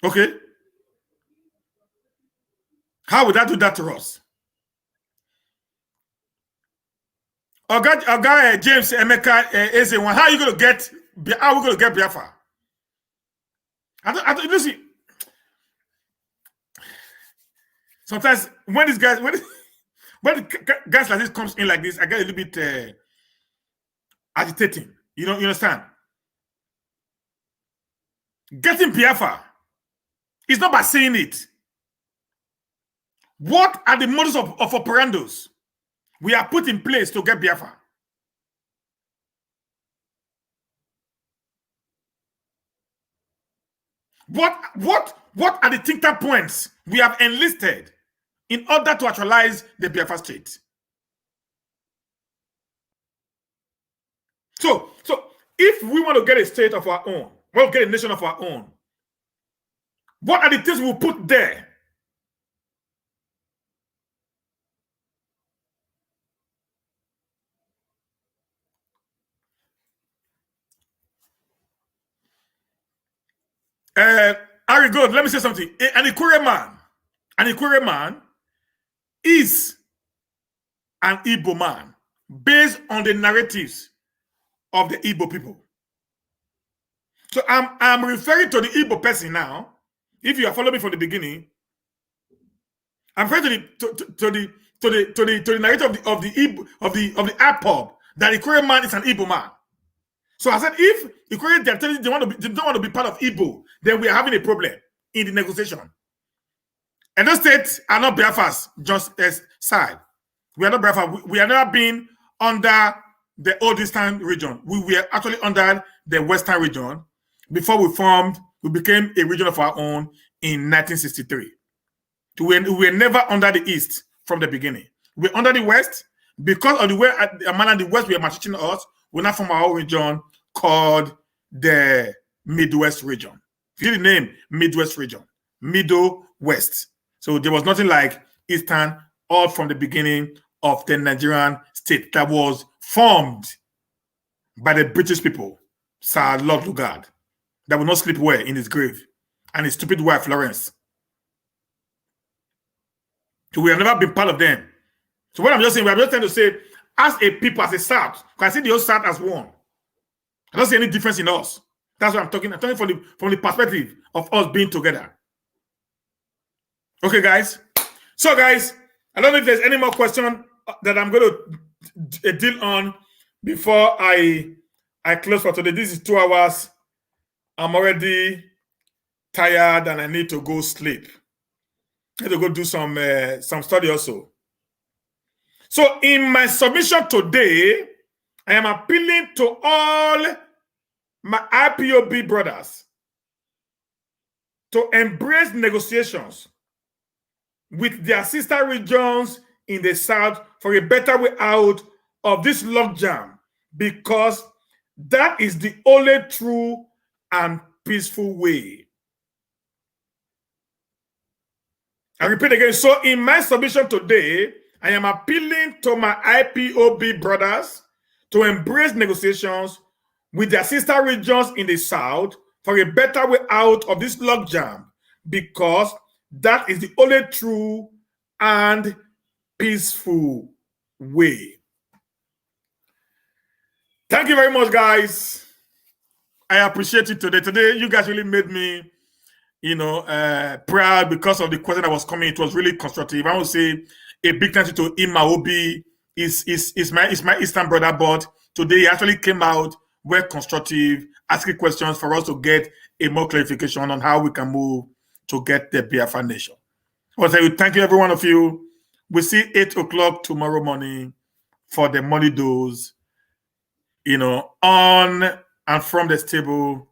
Okay? How would that do that to us? Oga James Emeka Ezewan, how are you going to get? How are we going to get Biafra? You see, sometimes when these guys, when guys like this comes in like this, I get a little bit agitating. You understand? Getting Biafra is not by saying it. What are the modus of operandos we are put in place to get Biafra? What are the think tank points we have enlisted in order to actualize the Biafra state? So if we want to get a state of our own, we'll get a nation of our own, what are the things we'll put there? Harry, good. Let me say something. An Ikure man is an Igbo man based on the narratives of the Igbo people. So I'm referring to the Igbo person now. If you are following me from the beginning, I'm referring to the narrative of the APOB that the Ikure man is an Igbo man. So I said, if Ikure they don't want to be part of Igbo, then we are having a problem in the negotiation. And those states are not Biafra's just as side. We are not Biafra. We are not being under the old Eastern region. We were actually under the Western region before we became a region of our own in 1963. We were never under the East from the beginning. We're under the West because of the way the West were teaching us. We're not from our own region called the Midwest region. Hear the name, Midwest region, Middle West. So there was nothing like Eastern all from the beginning of the Nigerian state that was formed by the British people, Sir Lord Lugard, that will not sleep well in his grave, and his stupid wife, Florence. So we have never been part of them. So what I'm just saying, we're just trying to say, as a people, as a South, because I see the whole South as one. I don't see any difference in us. That's what I'm talking. I'm talking from the perspective of us being together. Okay, guys. So, guys, I don't know if there's any more question that I'm going to deal on before I close for today. This is 2 hours. I'm already tired and I need to go sleep. I need to go do some study also. So, in my submission today, I am appealing to all my IPOB brothers to embrace negotiations with their sister regions in the South for a better way out of this logjam, because that is the only true and peaceful way. I repeat again. So in my submission today, I am appealing to my IPOB brothers to embrace negotiations with their sister regions in the South for a better way out of this logjam, because that is the only true and peaceful way. Thank you very much, guys. I appreciate it today. Today, you guys really made me, proud because of the question that was coming. It was really constructive. I want to say a big thank you to Ima Obi. Is my Eastern brother, but today he actually came out were constructive, asking questions for us to get a more clarification on how we can move to get the Biafra nation. Well, thank you, every one of you. We see 8 o'clock tomorrow morning for the money dose, on and from the stable.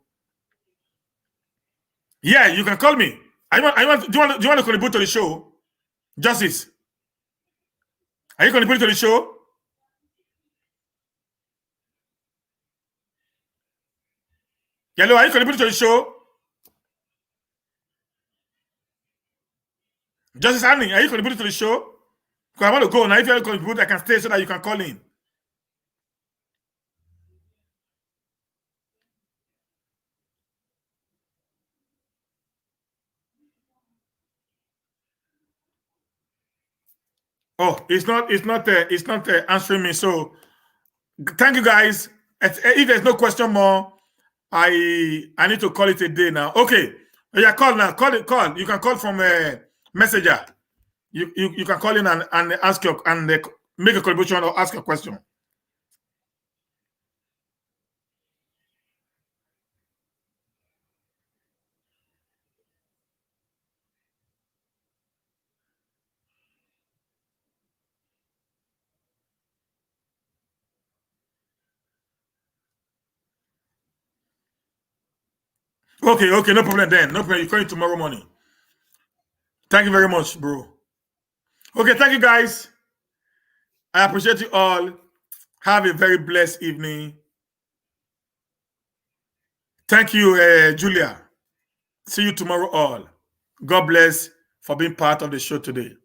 Yeah, you can call me. Do you want to contribute to the show? Justice, are you contributing to the show? Hello, are you contributing to the show? Justice Annie, are you contributing to the show? Because I want to go now. If you want to contribute, I can stay so that you can call in. Oh, it's not answering me. So thank you guys. If there's no question more, I need to call it a day now. Okay, yeah, call now. Call it. Call. You can call from a messenger. You can call in and ask your make a contribution or ask a question. Okay, no problem then. No problem. You're calling tomorrow morning. Thank you very much, bro. Okay, thank you guys. I appreciate you all. Have a very blessed evening. Thank you, Julia. See you tomorrow all. God bless for being part of the show today.